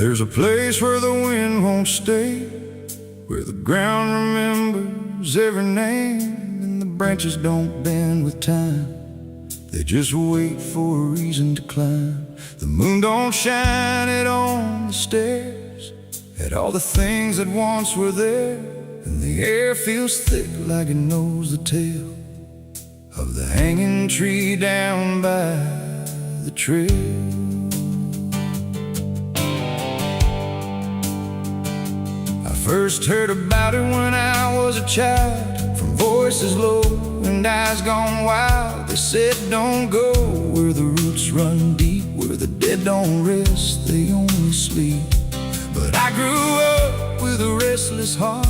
There's a place where the wind won't stay, where the ground remembers every name, and the branches don't bend with time. They just wait for a reason to climb. The moon don't shine it on the stairs, at all the things that once were there, and the air feels thick like it knows the tale of the hanging tree down by the trail. I first heard about it when I was a child, from voices low and eyes gone wild. They said don't go where the roots run deep, where the dead don't rest, they only sleep. But I grew up with a restless heart,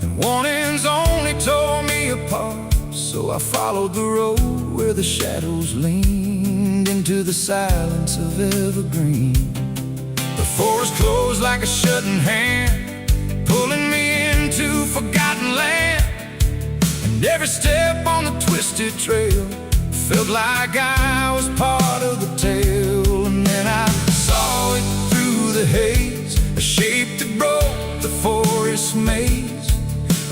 and warnings only tore me apart. So I followed the road where the shadows leaned into the silence of evergreen. The forest closed like a shutting hand, pulling me into forgotten land. And every step on the twisted trail felt like I was part of the tale. And then I saw it through the haze, a shape that broke the forest maze,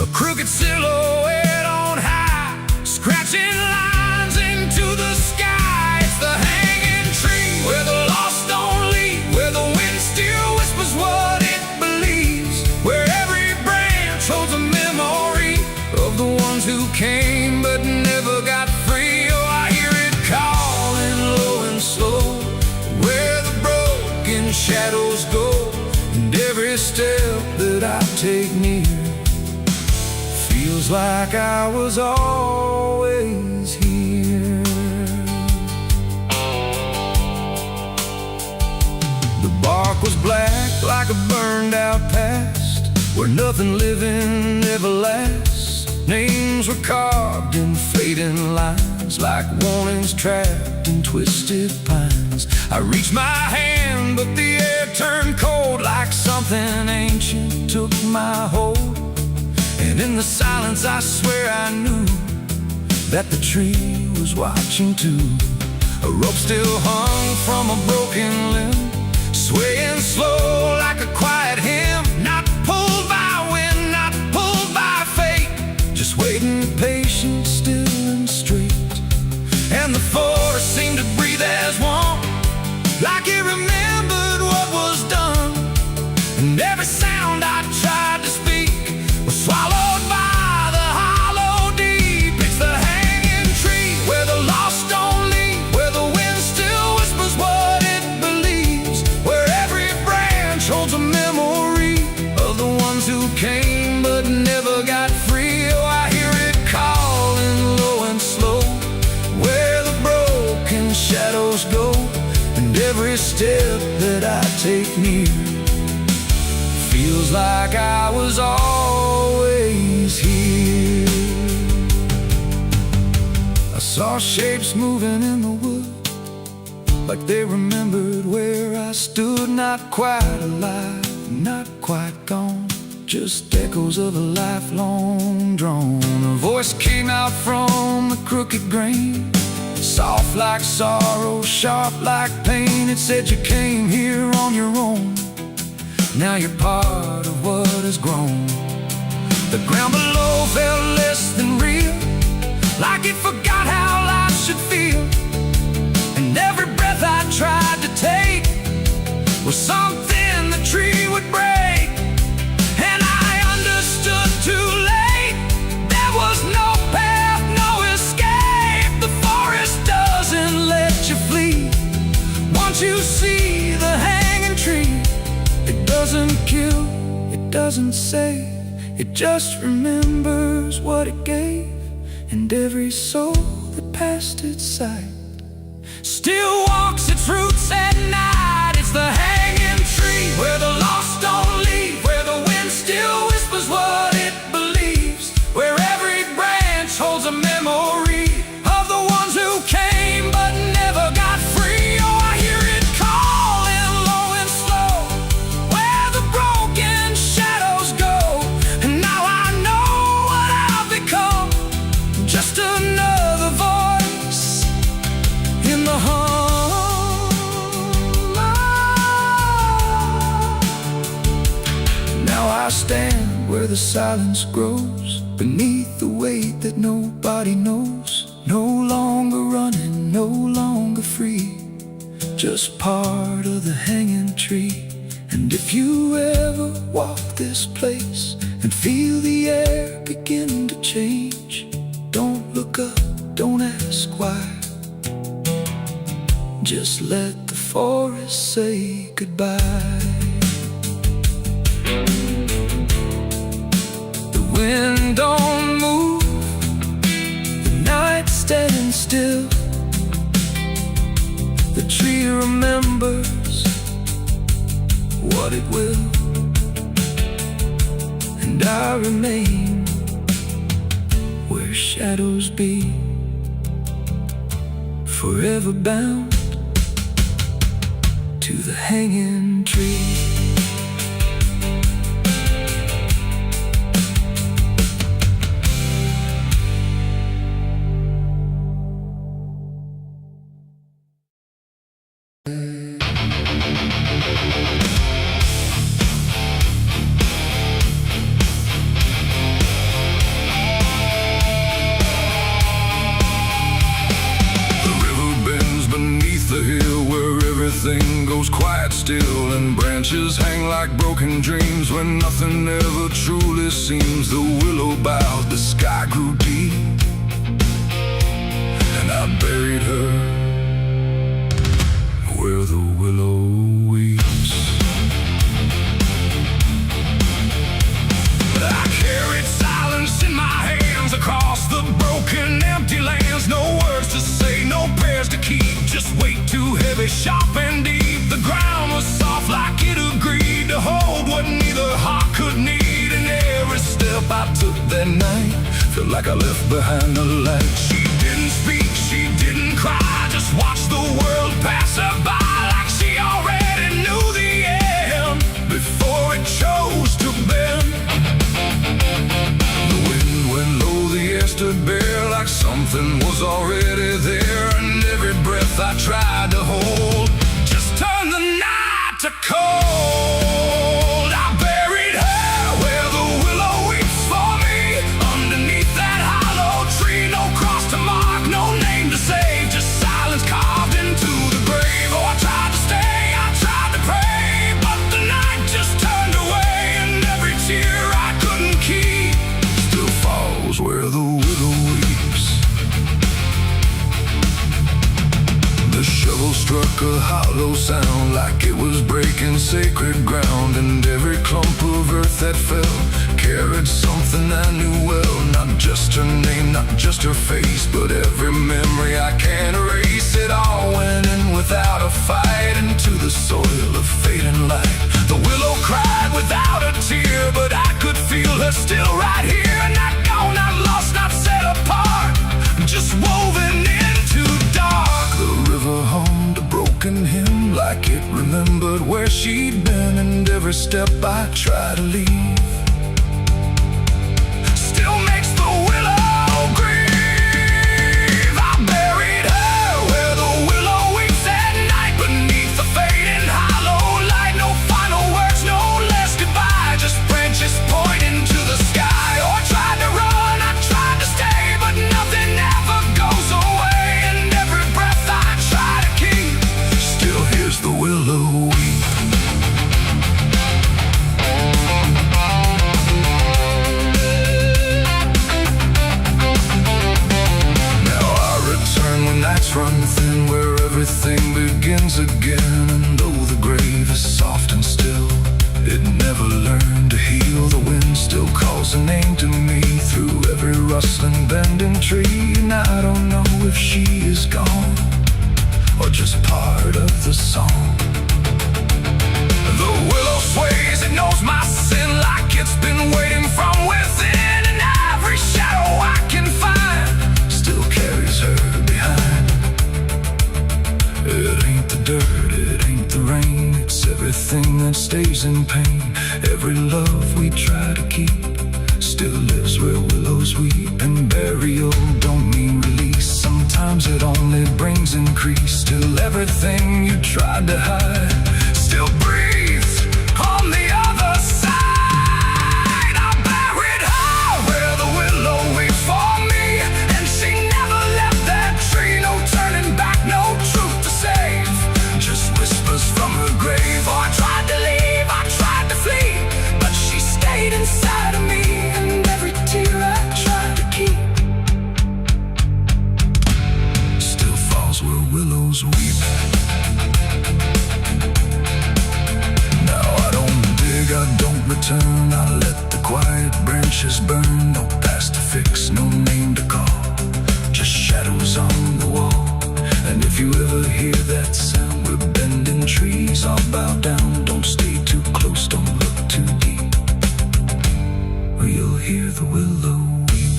a crooked silhouette on high, scratching lines into the sky. It's the hanging tree where the lost don't leave, where the wind still whispers what it believes, where every branch holds a memory of the ones who came but never got free. Oh, I hear it calling low and slow, where the broken shadows go, and every step that I take near feels like I was always here. The bark was black like a burned out past, where nothing living ever lasts. Names were carved in fading lines, like warnings trapped in twisted pines. I reached my hand, but the air turned cold, like something ancient took my hold. And in the silence I swear I knew that the tree was watching too. A rope still hung from a broken limb, swaying slow like a quiet hymn, not pulled by wind, not pulled by fate, just waiting patient, still and straight. And the forest seemed to breathe as one, like it remembered what was done. And every sound I tried to speak was swallowed by the hollow deep. It's the hanging tree where the lost don't leave, where the wind still whispers what it believes, where every branch holds a memory of the ones who came but never got free. Oh, I hear it calling low and slow, where the broken shadows go, and every step that I take near feels like I was always here. I saw shapes moving in the wood, like they remembered where I stood. Not quite alive, not quite gone, just echoes of a lifelong drone. A voice came out from the crooked grain, soft like sorrow, sharp like pain. It said you came here on your own, now you're part of what has grown. The ground below felt less than real, like it forgot how life should feel. And every breath I tried to take was something the tree would break. And I understood too late, there was no path, no escape. The forest doesn't let you flee. Once you see the hanging tree, it doesn't kill, it doesn't save, it just remembers what it gave. And every soul that passed its sight still walks its roots at night. It's the hanging tree where the lost don't leave, where the wind still whispers what it believes, where every branch holds a memory of the ones who came but never got free. Oh, I hear it calling low and slow, where the broken shadows go. And now I know what I've become, just another voice in the hum. I stand where the silence grows, beneath the weight that nobody knows. No longer running, no longer free, just part of the hanging tree. And if you ever walk this place and feel the air begin to change, don't look up, don't ask why. Just let the forest say goodbye. The wind don't move, the night standing still. The tree remembers what it will, and I remain where shadows be, forever bound to the hanging tree. Everything goes quiet still, and branches hang like broken dreams when nothing ever truly seems. The willow bowed, the sky grew deep, and I buried her where the willow weeps. I carried silence in my hands across the broken, empty lands. No words to say, no prayers to keep, just weight too heavy, sharp and deep. The ground was soft like it agreed to hold what neither heart could need. And every step I took that night felt like I left behind the light. She didn't speak, she didn't cry, just watched the world pass her by, like she already knew the end before it chose to bend. The wind went low, the air stood bare, like something was already there. And every breath I tried to hold just turned the night to cold. I buried her where the willow weeps for me, underneath that hollow tree. No cross to mark, no name to save, just silence carved into the grave. Oh, I tried to stay, I tried to pray, but the night just turned away. And every tear I couldn't keep still falls where the willow weeps. The shovel struck a hollow sound, like it was breaking sacred ground. And every clump of earth that fell carried something I knew well. Not just her name, not just her face, but every memory I can't erase. It all went in without a fight, into the soil of fading light. The willow cried without a tear, but I could feel her still right here. Not gone, not lost, not set apart, just woven into dark. The river hummed a broken hymn, like it remembered where she'd been. And every step I try to leave still makes the willow grieve. I buried her where the willow weeps at night, beneath the fading hollow light. No final words, no less goodbye, just branches pointing to the sky. Oh, I tried to run, I tried to stay, but nothing ever goes away. And every breath I try to keep still hears the willow weep. Nights run thin, where everything begins again. And though the grave is soft and still, it never learned to heal. The wind still calls a name to me through every rustling, bending tree. And I don't know if she is gone or just part of the song. The willow sways, it knows my sin, like it's been waiting from within. And every shadow I can find still carries her behind. It ain't the dirt, it ain't the rain, it's everything that stays in pain. Every love we try to keep still lives where willows weep. And burial don't mean release, sometimes it only brings increase. Till everything you tried to hide still breathes on the other side. let the quiet branches burn. No past to fix, no name to call, just shadows on the wall. And if you ever hear that sound, we're bending trees. I'll bow down, don't stay too close, don't look too deep, or you'll hear the willow weep.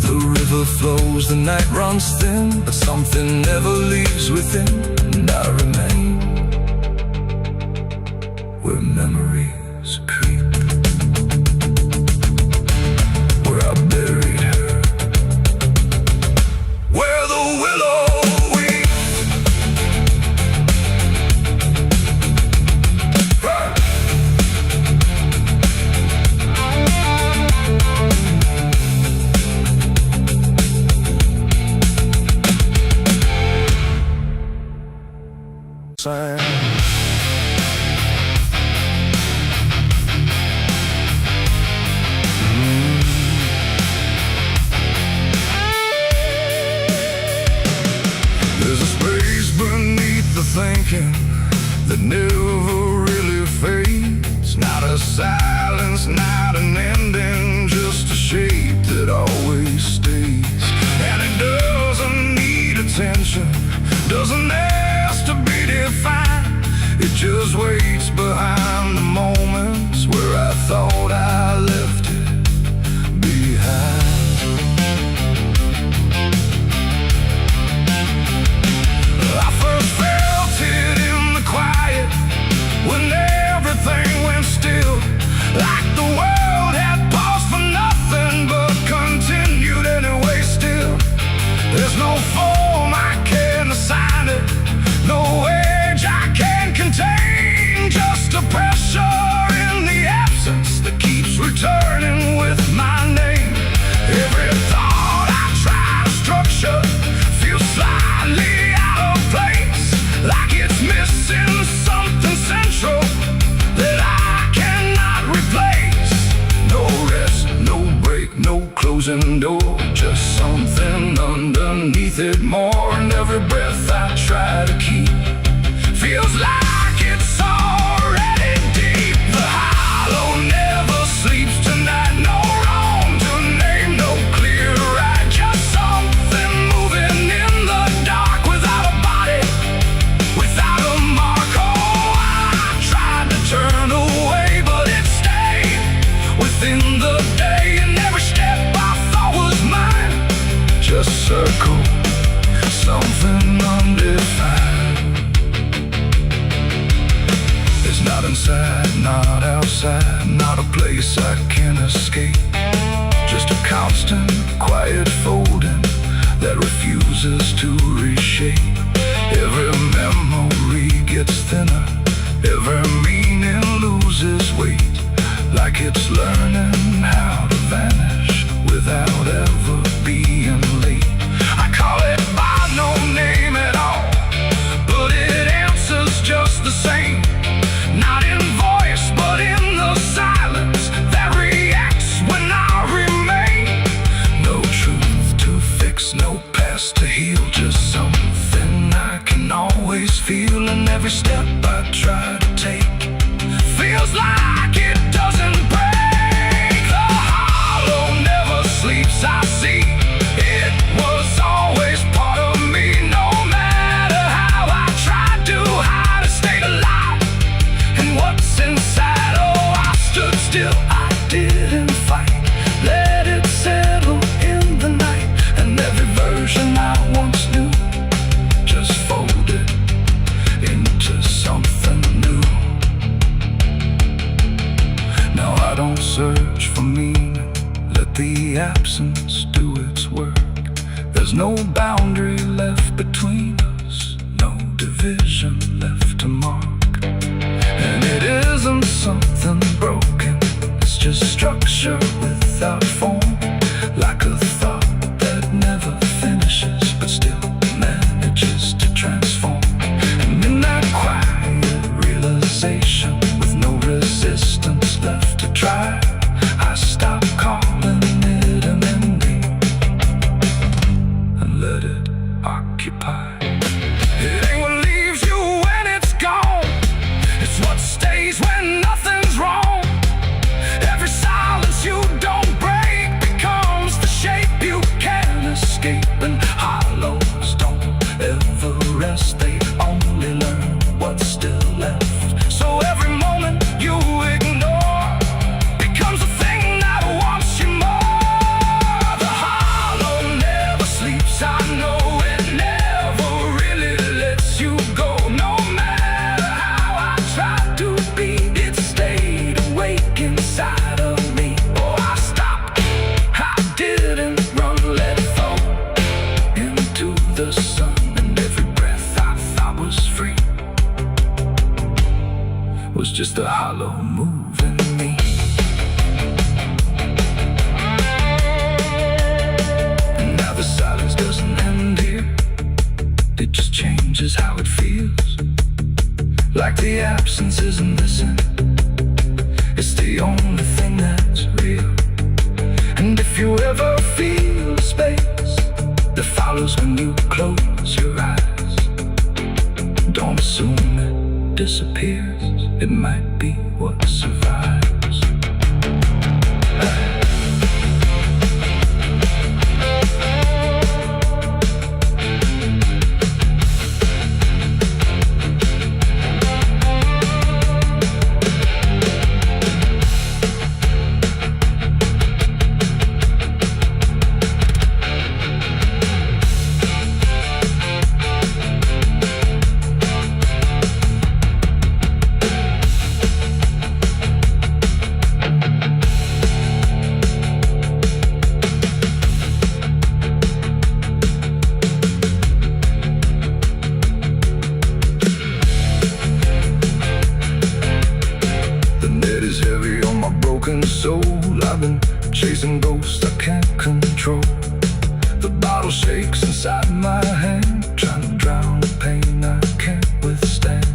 The river flows, the night runs thin, but something never leaves within. And I remain where memories creep, where I buried her, where the willow weeps. There's a space beneath the thinking that never really fades. Not a silence, not an ending, just a shape that always stays. And it doesn't need attention, doesn't ask to be defined. It just waits behind the moments where I thought I left it behind. I first felt it in the quiet, when everything went still, like the world had paused for nothing, but continued anyway still. There's no form I can assign it, no age I can contain, just a pressure in the absence that keeps returning with my name. Every thought I try to structure feels slightly out of place, like it's missing something central that I cannot replace. No rest, no break, no closing door, just something underneath it more. And every breath I try to keep feels like it's already deep. The hollow never sleeps tonight, no wrong to name, no clear right, just something moving in the dark, without a body, without a mark. Oh, I tried to turn away, but it stayed within the day. And every step I thought was mine just circle, something undefined. It's not inside, not outside, not a place I can escape, just a constant, quiet folding that refuses to reshape. Every memory gets thinner, every meaning loses weight, like it's learning how to vanish without ever being late. I call it by no name at all, but it answers just the same. Not in voice, but in the silence that reacts when I remain. No truth to fix, no past to heal, just something I can always feel. And every step I try to take feels like it doesn't break. The hollow never sleeps, I see. It was always part of me, no matter how I tried to hide or stay alive. And what's inside, oh, I stood still, I didn't fight, let it settle in the night. And every version I once knew just folded into something new. Now I don't search for meaning, let the absence do its work. There's no boundary left between us, no division left to mark. And it isn't something broken, it's just structure without form, like a thought that never finishes but still manages to transform. And in that quiet realization, with no resistance left to try, I stop calling it an ending and let it occupy. It ain't what leaves you when it's gone, it's what stays days when nothing's wrong. Every silence you don't break becomes the shape you can't escape. And hollows don't ever rest, they only learn what's still left. So every moment you ignore becomes a thing that wants you more. The hollow never sleeps, I know it never really lets you go. No matter how I tried to be, it stayed awake inside of me. Oh, I stopped, I didn't run, let it fall into the sun. And every breath I thought was free was just a hollow moving me. And now the silence doesn't end here, it just changes how it feels. Like the absence isn't missing, it's the only thing that's real. And if you ever feel a space that follows when you close your eyes, don't assume it disappears, it might be what survives. Soul, I've been chasing ghosts I can't control. The bottle shakes inside my hand, trying to drown the pain I can't withstand.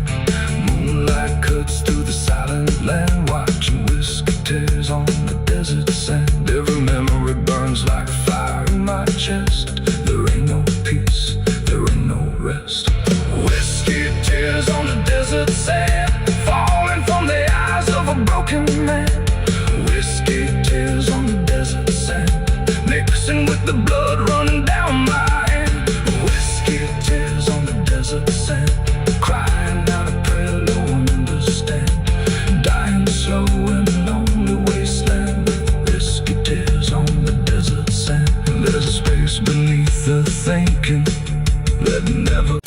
Moonlight cuts through the silent land, watching whiskey tears on the desert sand. Every memory burns like fire in my chest. There ain't no peace, there ain't no rest. Whiskey tears on the desert sand, falling from the eyes of a broken man. Whiskey tears on the desert sand, mixing with the blood running down my hand. Whiskey tears on the desert sand, crying out a prayer no one understands. Dying slow in a lonely wasteland with whiskey tears on the desert sand. There's a space beneath the thinking that never.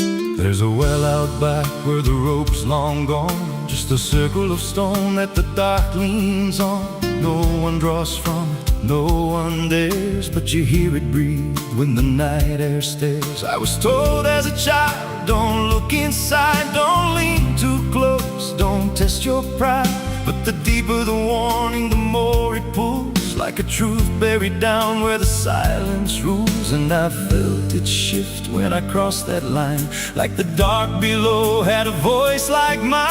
There's a well out back where the rope's long gone, just a circle of stone that the dark leans on. No one draws from it, no one dares, but you hear it breathe when the night air stares. I was told as a child, don't look inside, don't lean too close, don't test your pride. But the deeper the warning, the more it pulls, like a truth buried down where the silence rules. And I felt it shift when I crossed that line, like the dark below had a voice like mine.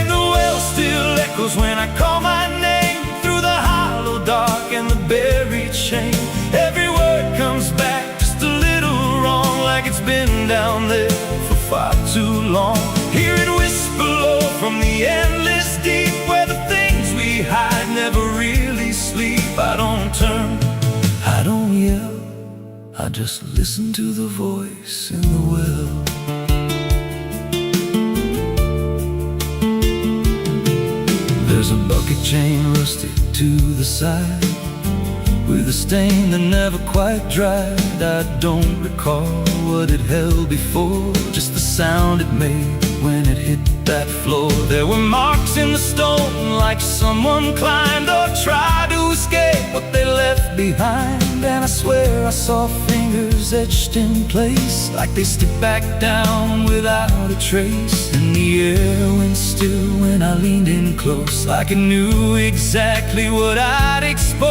The well still echoes when I call my name, through the hollow dark and the buried shame. Every word comes back just a little wrong, like it's been down there for far too long. Hear it whisper low from the endless deep, where the things we hide never really sleep. I don't turn, I don't yell, I just listen to the voice in the well. There's a bucket chain rusted to the side, with a stain that never quite dried. I don't recall what it held before, just the sound it made when it hit that floor. There were marks in the stone, like someone climbed or tried to escape what they left behind. And I swear I saw fingers etched in place, like they slipped back down without a trace. And the air went still when I leaned in close, like it knew exactly what I'd expose.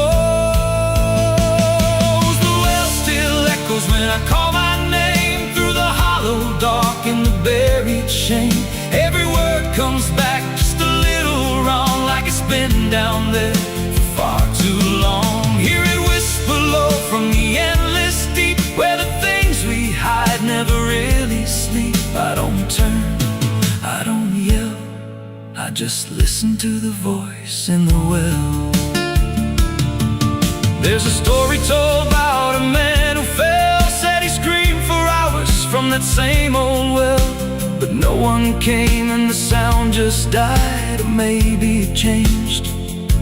The well still echoes when I call my name, through the hollow dark and the buried shame. Every word comes back just a little wrong, like it's been down there for far too long. Hear it whisper low from the endless deep, where the things we hide never really sleep. I don't turn, I don't yell, I just listen to the voice in the well. There's a story told about a man who fell. Said he screamed for hours from that same old well, but no one came and the sound just died. Or maybe it changed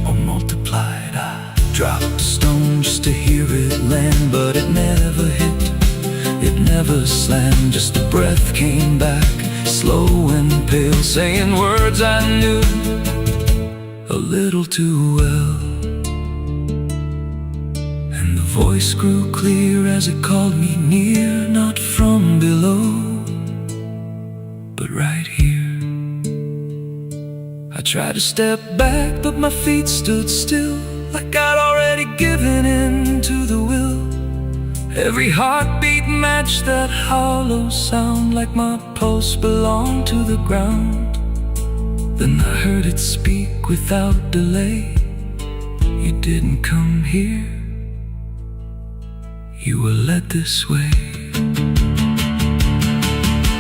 or multiplied. I dropped a stone just to hear it land, but it never hit, it never slammed. Just a breath came back, slow and pale, saying words I knew a little too well. And the voice grew clear as it called me near, not from below, but right here. I tried to step back, but my feet stood still, like I'd already given in to the will. Every heartbeat matched that hollow sound, like my pulse belonged to the ground. Then I heard it speak without delay. You didn't come here, you were led this way.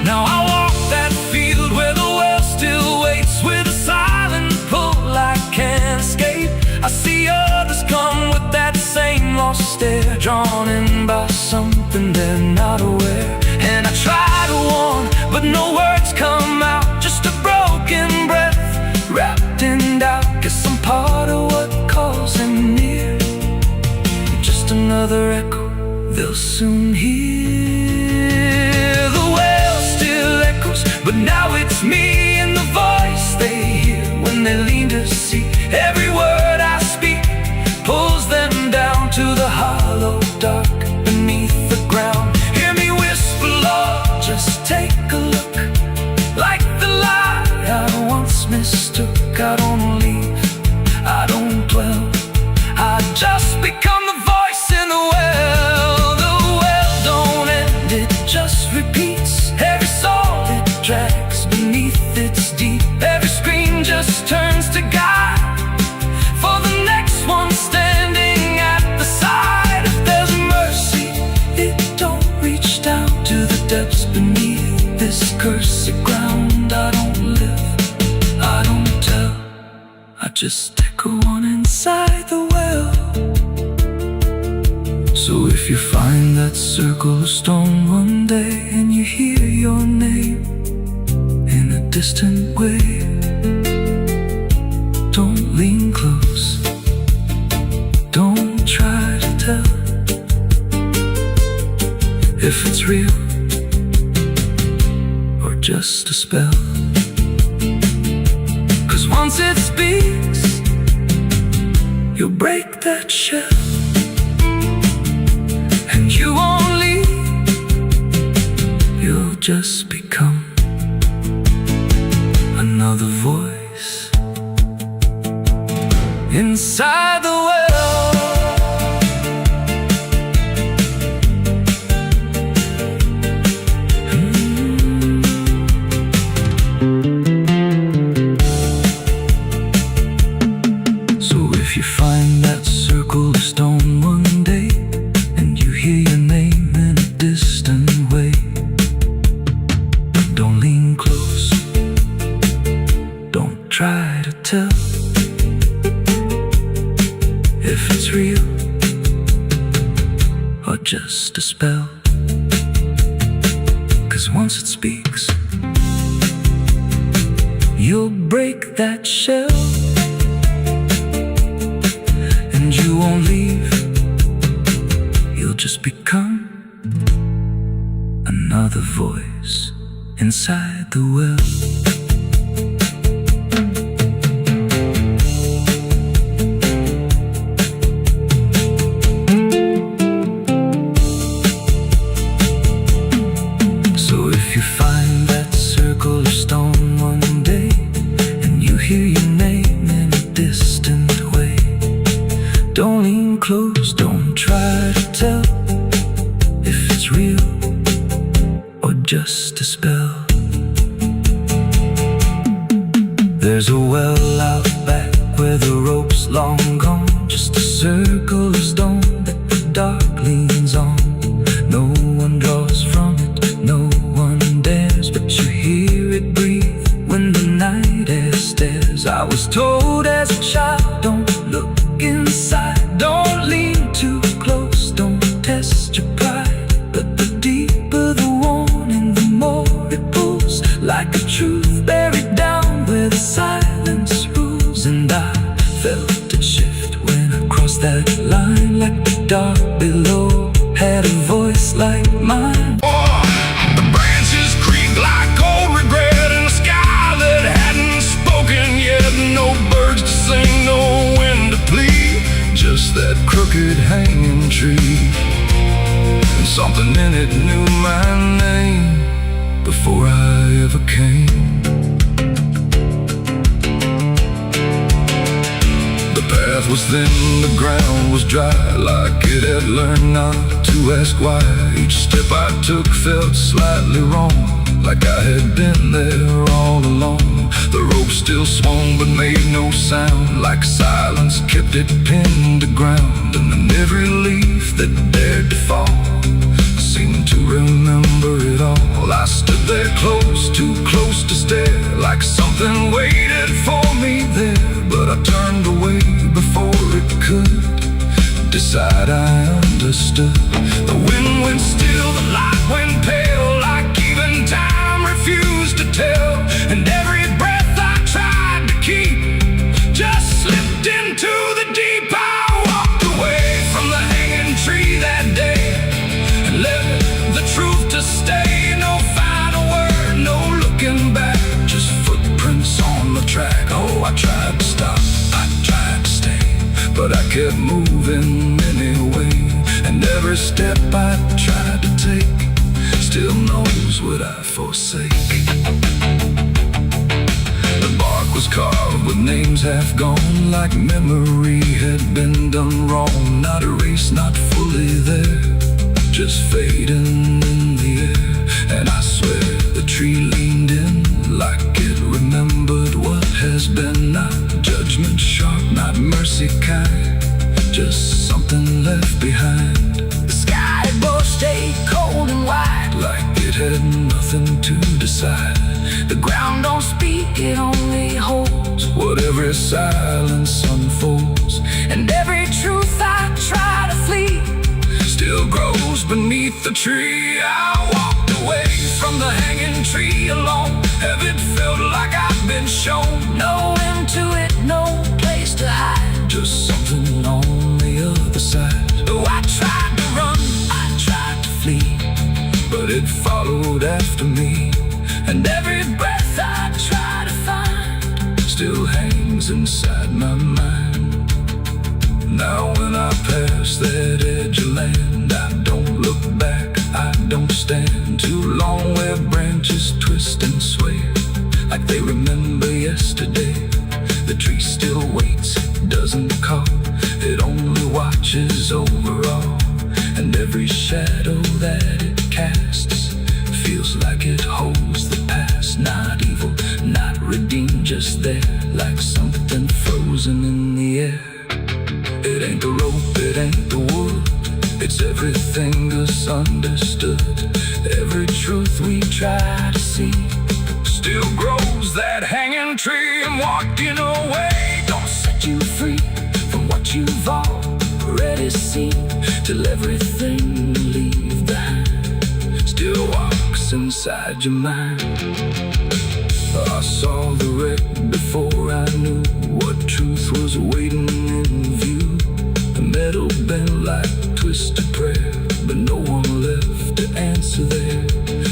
Now I walk that field where the well still waits, with a silent pull I can't escape. I see others come with that same lost stare, drawn in by something they're not aware. And I try to warn, but no words come out, just a broken breath wrapped in doubt. Guess I'm part of what calls him near, just another echo they'll soon hear. The well still echoes, but now it's me and the voice they hear when they lean to see. Every word I speak pulls them down to the hollow dark beneath the ground. Hear me whisper, Lord, just take a look. Like the lie I once mistook, I don't leave, I don't dwell, I just become the voice in the well. The well don't end, it just repeats. Every soul it drags beneath its deep. Every scream just turns to guide for the next one standing at the side. If there's mercy, it don't reach down to the depths beneath this cursed ground. I don't live, I don't tell, I just echo on inside the well. So if you find that circle of stone one day, and you hear your name in a distant way, don't lean close, don't try to tell if it's real or just a spell. 'Cause once it speaks, you'll break that shell, and you won't leave, you'll just become another voice inside the well. So if you find that circle of stone one day, and you hear your name in a distant way, don't lean close, don't try to tell if it's real or just a spell. 'Cause once it speaks, you'll break that shell, and you won't leave, you'll just become another voice inside the well. Don't lean close, don't try to tell if it's real or just a spell. There's a well out back where the rope's long gone, just a circle of stone that the dark leans on. No one draws from it, no one dares, but you hear it breathe when the night air stares. I was told as a child, don't look inside, don't lean too close, don't test your pride. But the deeper the warning, the more it pulls, like a truth buried down where the silence rules. And I felt it shift when I crossed that line, like the dark below had a voice like mine. Oh, the branches creak like old regret in a sky that hadn't spoken yet. No birds to sing, no wind to plead, just that crooked hanging tree. And something in it knew my name before I ever came. The path was thin, the ground was dry, like it had learned not to ask why. Each step I took felt slightly wrong, like I had been there all along. The rope still swung but made no sound, like silence kept it pinned to ground. And then every leaf that dared to fall seemed to remember it all. I stood there close, too close to stare, like something waited for me there. But I turned away before it could decide I understood. The wind went still, the light went pale, like even time refused to tell. And every breath I tried to keep just slipped into the deep. I walked away from the hanging tree that day and left the truth to stay. No final word, no looking back, just footprints on the track. Oh, I tried to stop, I tried to stay, but I kept moving anyway. And every step I tried to take still knows what I forsake. The bark was carved with names half gone, like memory had been done wrong. Not erased, not fully there, just fading in the air. And I swear the tree leaned in like it remembered what has been. Not judgment sharp, not mercy kind, just something left behind. The sky above stayed cold and white, like it had nothing to decide. The ground don't speak, it only holds what every silence unfolds. And every truth I try to flee still grows beneath the tree. I walked away from the hanging tree alone. Heaven felt like I'd been shown. No end to it, no place to hide, just something on the other side. Oh, I tried to run, I tried to flee, but it followed after me. And every breath I try to find still hangs inside my mind. Now when I pass that edge of land, I don't look back, I don't stand too long where branches twist and sway, like they remember yesterday. The tree still waits, doesn't call, it only watches over all. And every shadow that it casts feels like it holds the past. Not evil, not redeemed, just there, like something frozen in the air. It ain't the rope, it ain't the wood, it's everything misunderstood. Every truth we try to see still grows that hanging tree. And walking away don't set you free from what you've already seen, till everything you leave behind still walks inside your mind. I saw the wreck before I knew what truth was waiting in view. The metal bent like twisted prayer, but no one left to answer there.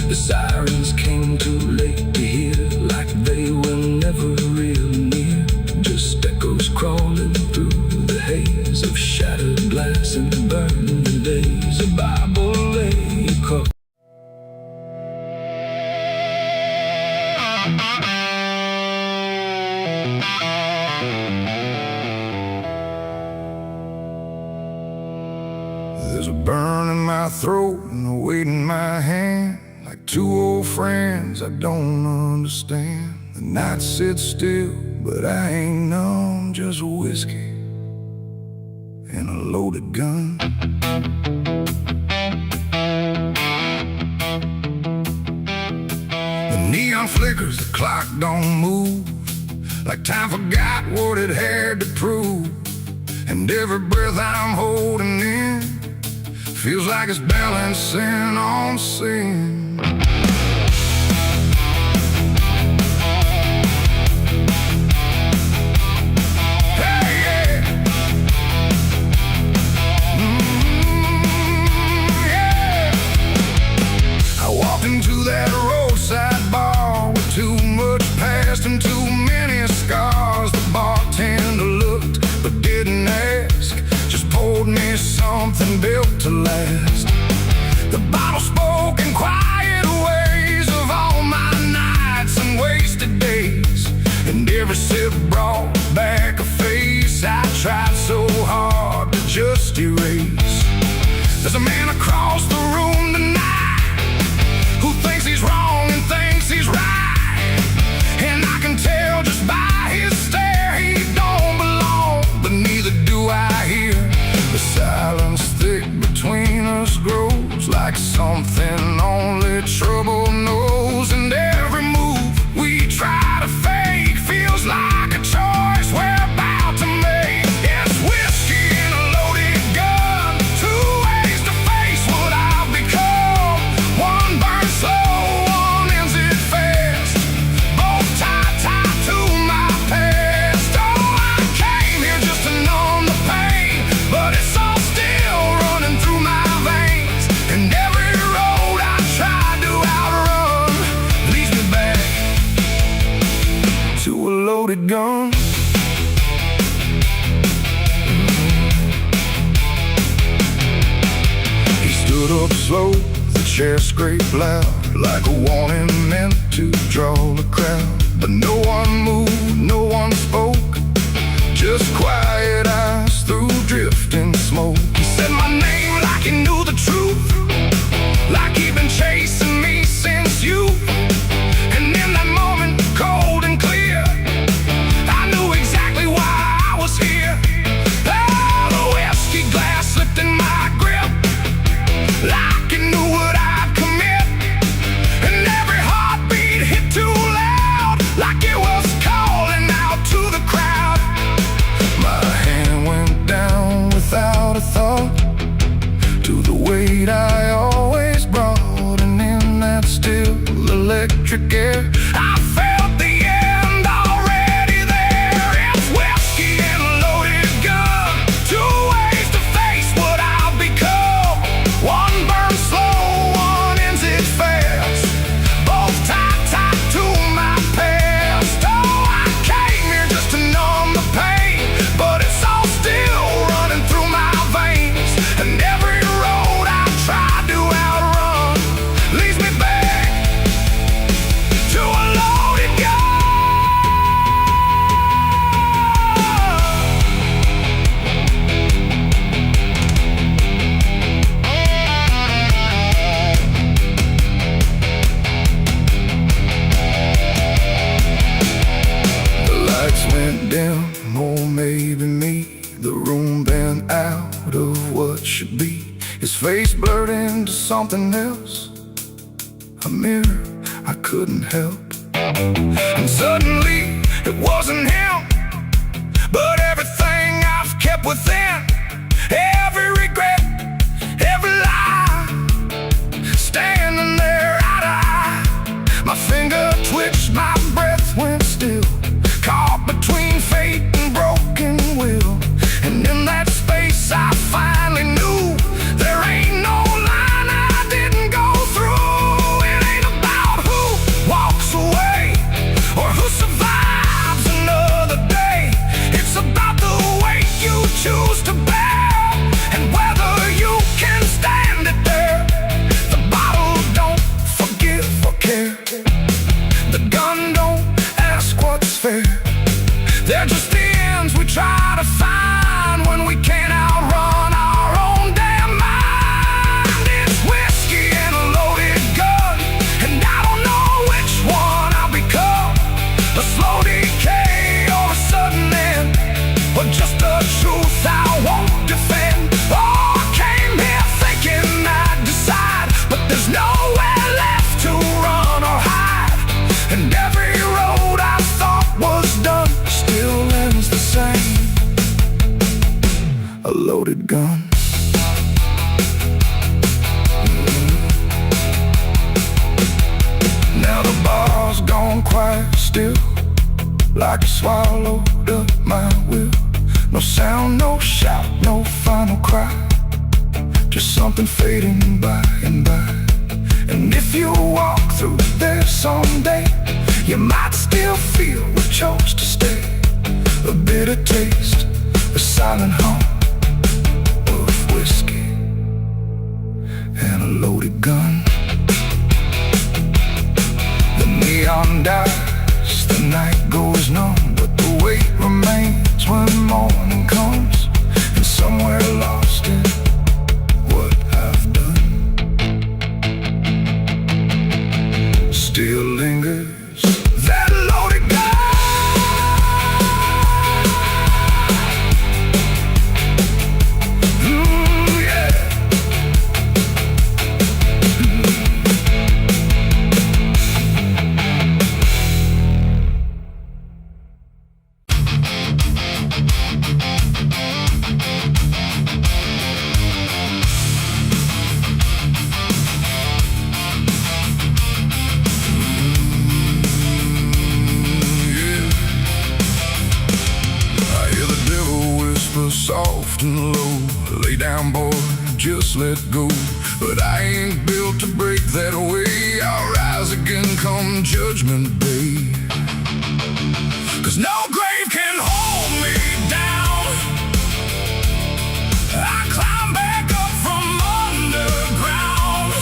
The sirens came too late to hear, like they were never real near, just echoes crawling through the haze of shattered glass and burning days. A Bible lay across. There's a burn in my throat and a weight in my hand, like two old friends I don't understand. The night sits still, but I ain't numb, just whiskey and a loaded gun. The neon flickers, the clock don't move, like time forgot what it had to prove. And every breath I'm holding in feels like it's balancing on sin. Hey, yeah. Yeah. I walked into that roadside bar with too much past and too many scars. The bartender looked but didn't ask, just poured me something built to last. The bottle spoke in quiet ways of all my nights and wasted days, and every sip brought back a face I tried so hard to just erase. There's a man across the room tonight who thinks he's wrong and thinks he's right, and I can tell just by his stare he don't belong, but neither do I hear. The silence thick between us grows like something only trouble knows, and every move we try to fake feels like a choice we're about to make. It's whiskey and a loaded gun, two ways to face what I've become. One burns slow, one ends it fast, both tied to my past. Oh, I came here just to numb the pain, but it's all still running through my veins, and every road I tried to outrun leads me back to a loaded gun. He stood up slow, the chair scraped loud, like a warning meant to draw a crowd. But no one moved, no one spoke, just quiet eyes through drifting smoke. He said my name like he knew the truth, like he'd been chasing me since youth. And in that moment, cold and clear, I knew exactly why I was here. Oh, the whiskey glass slipped in my grip, like it knew what I'd commit, and every heartbeat hit too loud, like it was calling out to the crowd. My hand went down without a thought to the weight I always brought, and in that still electric air I felt the end already there. It's whiskey and a loaded gun, two ways to face what I've become. One burns slow, one ends it fast, both tied to my past. Oh, I came here just to numb the pain, but it's all still running through my veins, and every road I tried to outrun leads me back to a loaded gun. The lights went dim, or maybe me, the room bent out of what should be. His face blurred into something else, a mirror I couldn't help. And suddenly it wasn't him, but everything I've kept within, every regret, every lie, standing there eye to eye. My finger twitched, my breath went still, caught between fate and broken will. And in that space I finally knew there ain't no line I didn't go through. It ain't about who walks away or who survives another day. It's about the weight you choose to bear, and whether you can stand it there. The bottle don't forgive or care, the gun don't ask what's fair. They're just the ends we try to find when we can't outrun our own damn mind. It's whiskey and a loaded gun, and I don't know which one I'll become. A slow decay or a sudden end, or just a truth I won't defend. Oh, I came here thinking I'd decide, but there's nowhere left to run or hide, and every road I thought was done loaded gun. Now the bar's gone quiet still, like you swallowed up my will. No sound, no shout, no final cry, just something fading by and by. And if you walk through there someday, you might still feel we chose to stay. A bitter taste, a silent hum of whiskey and a loaded gun. The neon dies, the night goes numb, but the weight remains when morning comes. And somewhere lost in what I've done still lingers that loaded gun. Soft and low, lay down boy, just let go. But I ain't built to break that way. I'll rise again come judgment day. 'Cause no grave can hold me down. I climb back up from underground,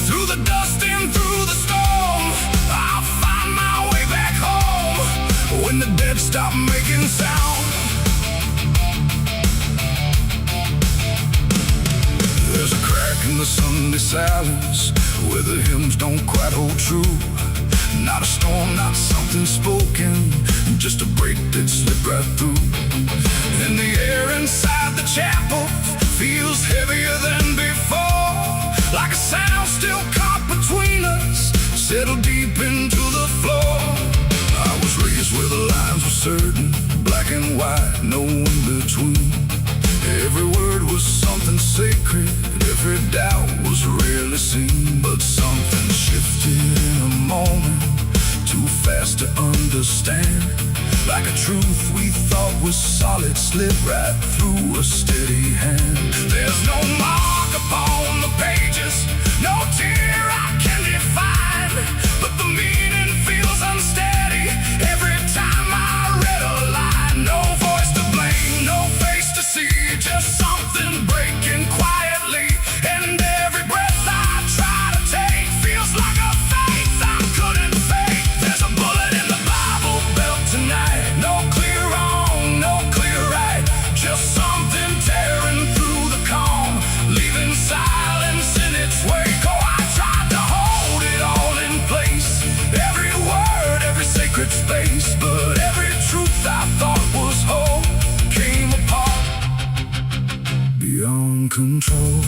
through the dust and through the storm. I'll find my way back home when the dead stop making sound. There's a crack in the Sunday silence where the hymns don't quite hold true. Not a storm, not something spoken, just a break that slipped right through. And the air inside the chapel feels heavier than before, like a sound still caught between us, settled deep into the floor. I was raised where the lines were certain, black and white, no in between. Every word was something sacred, every doubt was rarely seen. But something shifted in a moment, too fast to understand. Like a truth we thought was solid slipped right through a steady hand. There's no mark upon the pages, no tear I can define, but the meaning feels unsteady every time I read a line. No voice to blame, no face to see, just something breaking quietly. And every breath I try to take feels like a faith I couldn't fake. There's a bullet in the Bible belt tonight, no clear wrong, no clear right, just something tearing through the calm, leaving silence in its wake. Oh, I tried to hold it all in place, every word, every sacred space, but every truth I thought was whole came apart beyond control.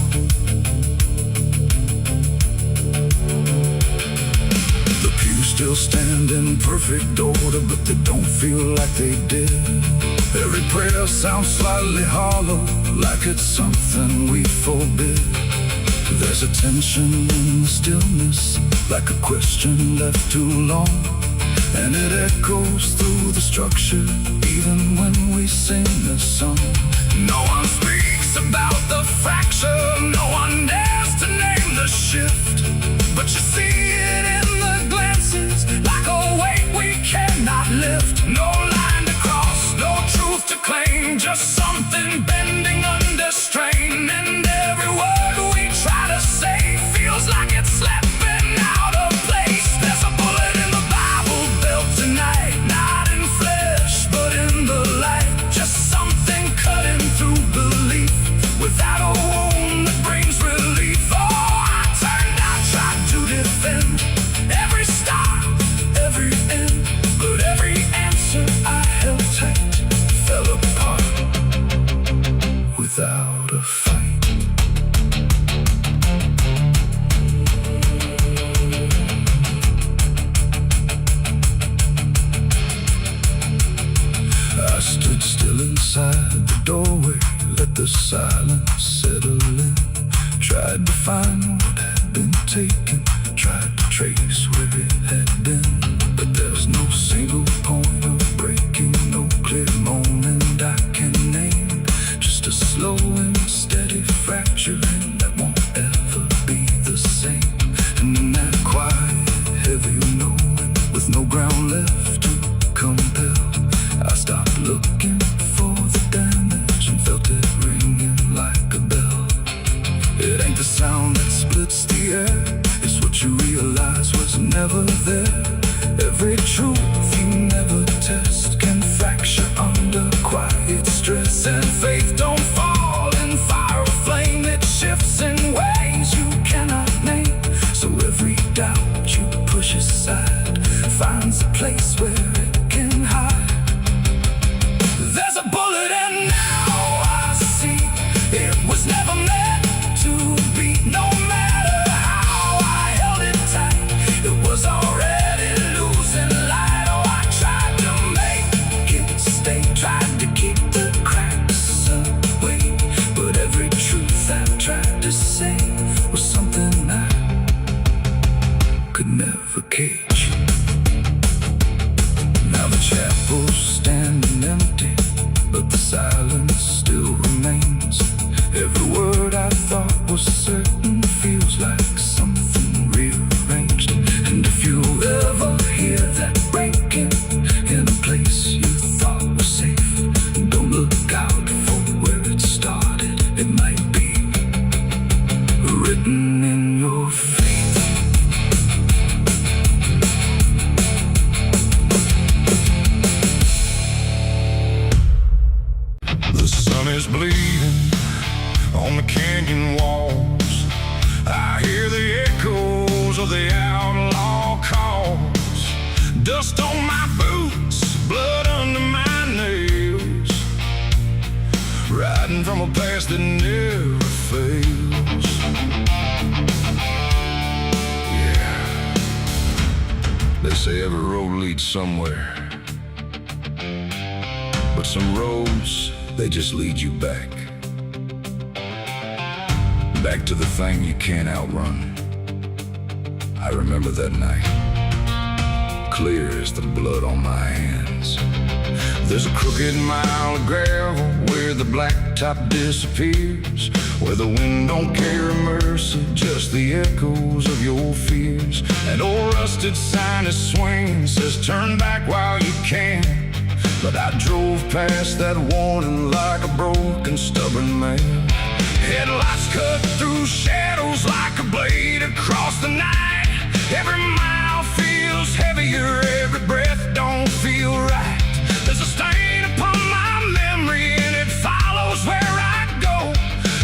The pews still stand in perfect order, but they don't feel like they did. Every prayer sounds slightly hollow, like it's something we forbid. There's a tension in the stillness, like a question left too long, and it echoes through the structure, even when we sing this song. No one speaks about the fracture, no one dares to name the shift, but you see it in the glances, like a weight we cannot lift. No line to cross, no truth to claim, just something bending under strain. And every word we try to say feels like it's slipping out of place. There's a bullet in the Bible belt tonight, not in flesh but in the light, just something cutting through belief without a wound that brings relief. Oh, I tried to defend every start, every end, but every answer outside the doorway, let the silence settle in. Tried to find what had been taken, tried to trace where it had been. But there's no single point of breaking, no clear moment I can name. Just a slow and steady fracturing that won't ever be the same. And in that quiet, heavy knowing, with no ground left to compel, I stopped looking for the damage and felt it ringing like a bell. It ain't the sound that splits the air, it's what you realize was never there. Every truth you never test can fracture under quiet stress. And faith don't fall in fire or flame, it shifts in ways you cannot name. So every doubt you push aside finds a place where it can hide. There's a bullet and now I see it was never meant to be. No matter how I held it tight, it was already losing light. Oh, I tried to make it stay, tried to keep the cracks away. But every truth I tried to say was something I could never cage. Now the chapel's standing empty, but the silence still remains. Every word I thought was certain feels like something rearranged. And if you ever hear that breaking in a place you thought was safe, don't look out for where it started. It might be written in your fate. The sun is bleeding on the canyon walls. I hear the echoes of the outlaw calls. Dust on my boots, blood under my nails. Riding from a past that never fails. Yeah. They say every road leads somewhere, but some roads, they just lead you back. Back to the thing you can't outrun. I remember that night, clear as the blood on my hands. There's a crooked mile of gravel where the blacktop disappears, where the wind don't carry mercy, just the echoes of your fears. An old rusted sign is swinging, says turn back while you can. But I drove past that warning like a broken, stubborn man. Headlights cut through shadows like a blade across the night. Every mile feels heavier, every breath don't feel right. There's a stain upon my memory and it follows where I go,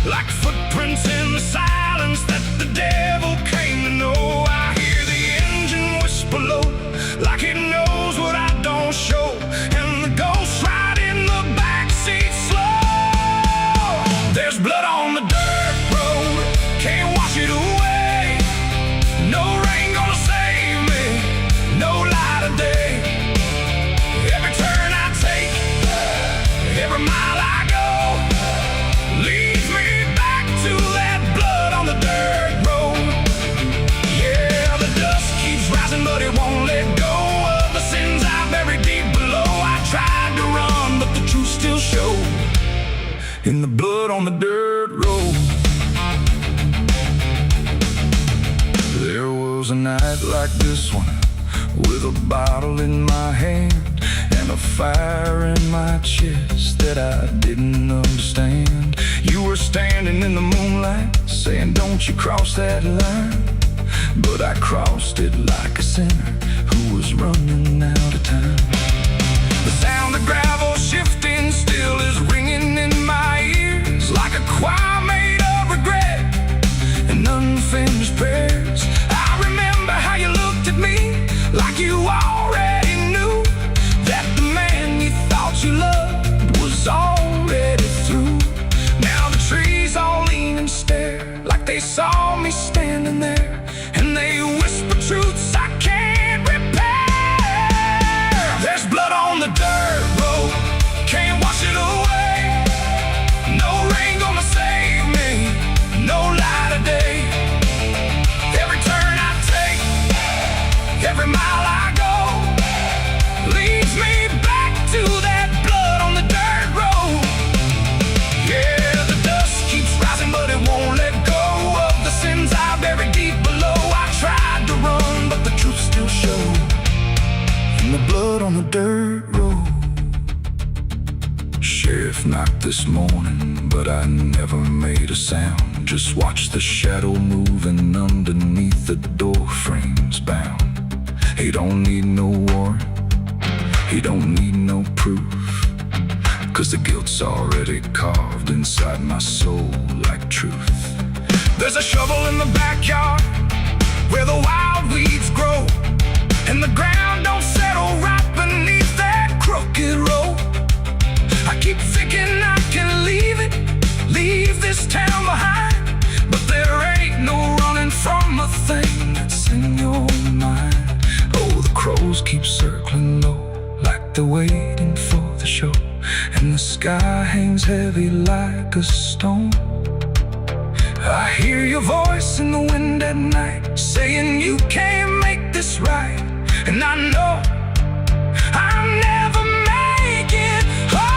like footprints in the silence that the devil came to know. I hear the engine whisper low, like it knows what I don't show, and the ghost ride in the backseat slow. There's blood on the dirt road, can't wash it away. No rain gonna save me, no light of day. Every turn I take, every mile I go, leads me back to that blood on the dirt road. Yeah, the dust keeps rising, but it won't let go of the sins I buried deep below. I tried to run, but the truth still showed in the blood on the dirt road. There was a night like this one, with a bottle in my hand and a fire in my chest that I didn't understand. You were standing in the moonlight, saying don't you cross that line. But I crossed it like a sinner who was running out of time. The sound of gravel shifting still is ringing in my ears, like a choir made of regret and unfinished prayers. I remember how you looked at me, like you already knew that the man you thought you loved was already through. Now the trees all lean and stare, like they saw me standing there, and they whisper truths I can't repair. on the dirt road. Sheriff knocked this morning, but I never made a sound. Just watched the shadow moving underneath the door frames bound. He don't need no warrant, he don't need no proof, 'cause the guilt's already carved inside my soul like truth. There's a shovel in the backyard where the wild weeds grow, and the ground don't settle right beneath that crooked road. I keep thinking I can leave this town behind, but there ain't no running from a thing that's in your mind. Oh, the crows keep circling low, like they're waiting for the show, and the sky hangs heavy like a stone. I hear your voice in the wind at night, saying you can't make this right, and I know I'll never make it home.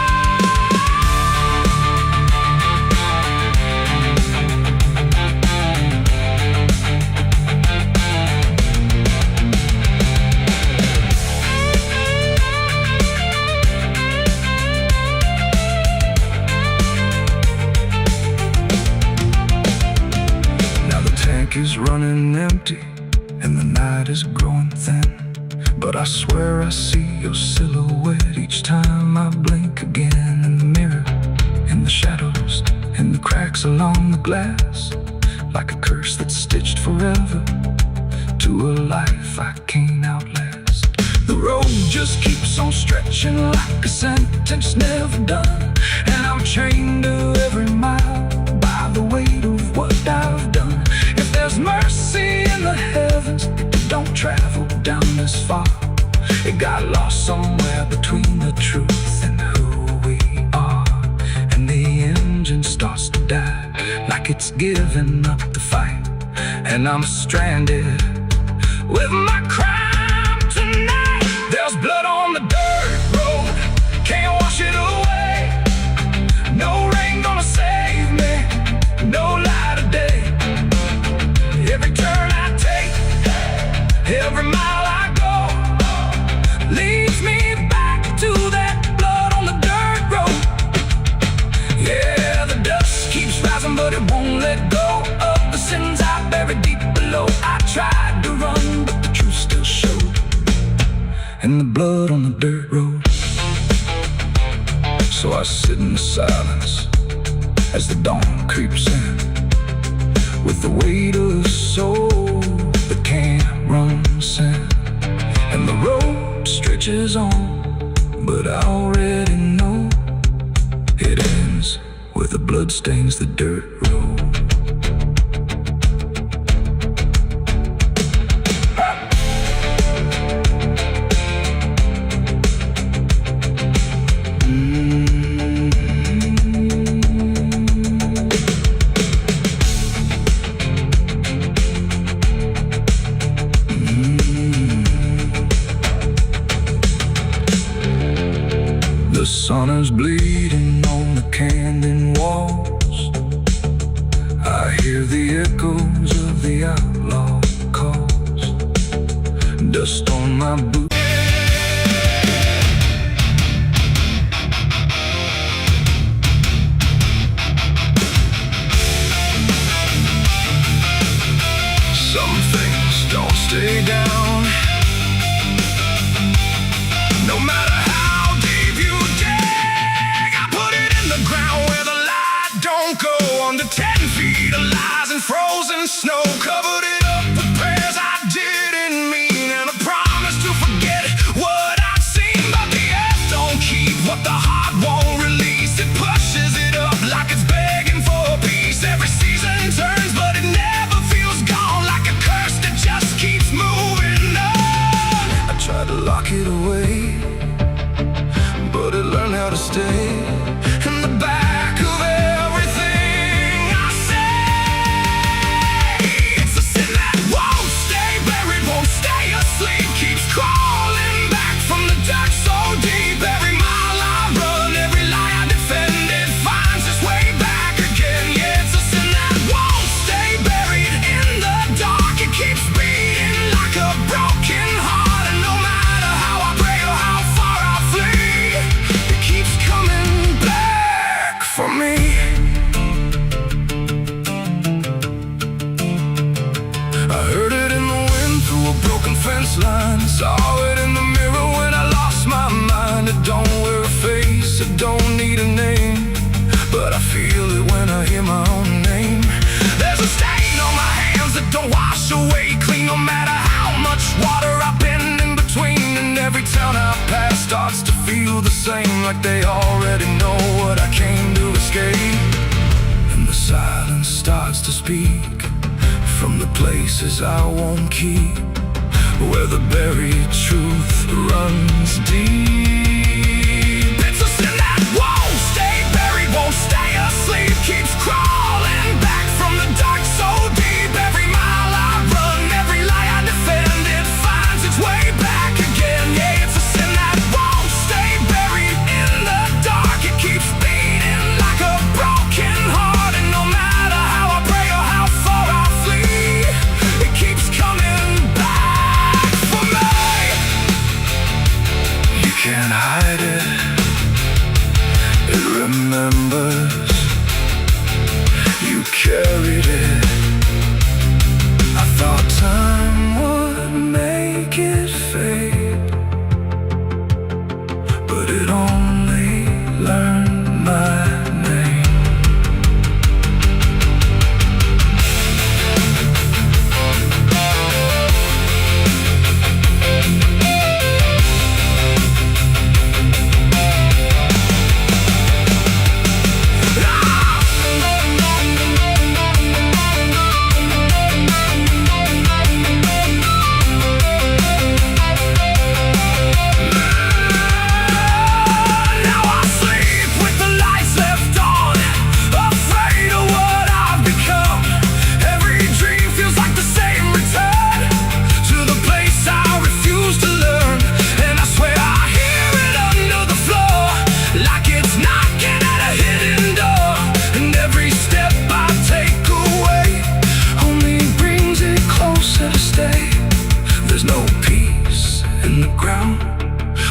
Now the tank is running empty, and the night is growing thin, but I swear I see your silhouette each time I blink again. In the mirror, in the shadows, in the cracks along the glass, like a curse that's stitched forever to a life I can't outlast. The road just keeps on stretching like a sentence never done, and I'm chained to every mile by the weight of what I've done. If there's mercy in the heavens, don't travel down this far. It got lost somewhere between the truth and who we are, and the engine starts to die like it's giving up the fight, and I'm stranded with my crime tonight. There's blood on the dirt road, can't wash it away. No rain gonna save me, no light of day. Every turn I take, every mile I go, leads me back to that blood on the dirt road. Yeah, the dust keeps rising, but it won't let go of the sins I buried deep below. I tried to run, but the truth still showed, and the blood on the dirt road. So I sit in the silence as the dawn creeps in, with the weight of a soul that can't run sin. And the road stretches on, but I already know it ends where the blood stains the dirt road. The sun is bleeding on the canyon walls. I hear the echoes of the outlaw calls. Dust on my boots. Some things don't stay down, no matter how deep you dig. I put it in the ground where the light don't go, under 10 feet of lies and frozen snow. Covered it up with prayers I didn't mean, and a promise to forget what I've seen. But the earth don't keep what the heart won't release. It pushes it up like it's begging for peace. Every season turns, but it never feels gone, like a curse that just keeps moving on. I tried to lock it away, but it learned how to stay in the back of everything I say. It's a sin that won't stay buried, won't stay asleep, keeps crawling back from the dark so deep. Every mile I run, every lie I defend, it finds its way back again. Yeah, it's a sin that won't stay buried in the dark. It keeps beating like a broken heart, and no matter how I pray or how same, like they already know what I came to escape. And the silence starts to speak from the places I won't keep, where the buried truth runs deep. It's a sin that won't stay buried, won't stay asleep, keeps crawling back from the dark so deep. Every mile I run, every lie I defend, it finds its way back again. Yeah, it's a sin that won't stay buried in the dark. It keeps beating like a broken heart, and no matter how I pray or how far I flee, it keeps coming back for me. You can't hide it, it remembers. You carried it. I thought time would make it fade, but it only learned my name.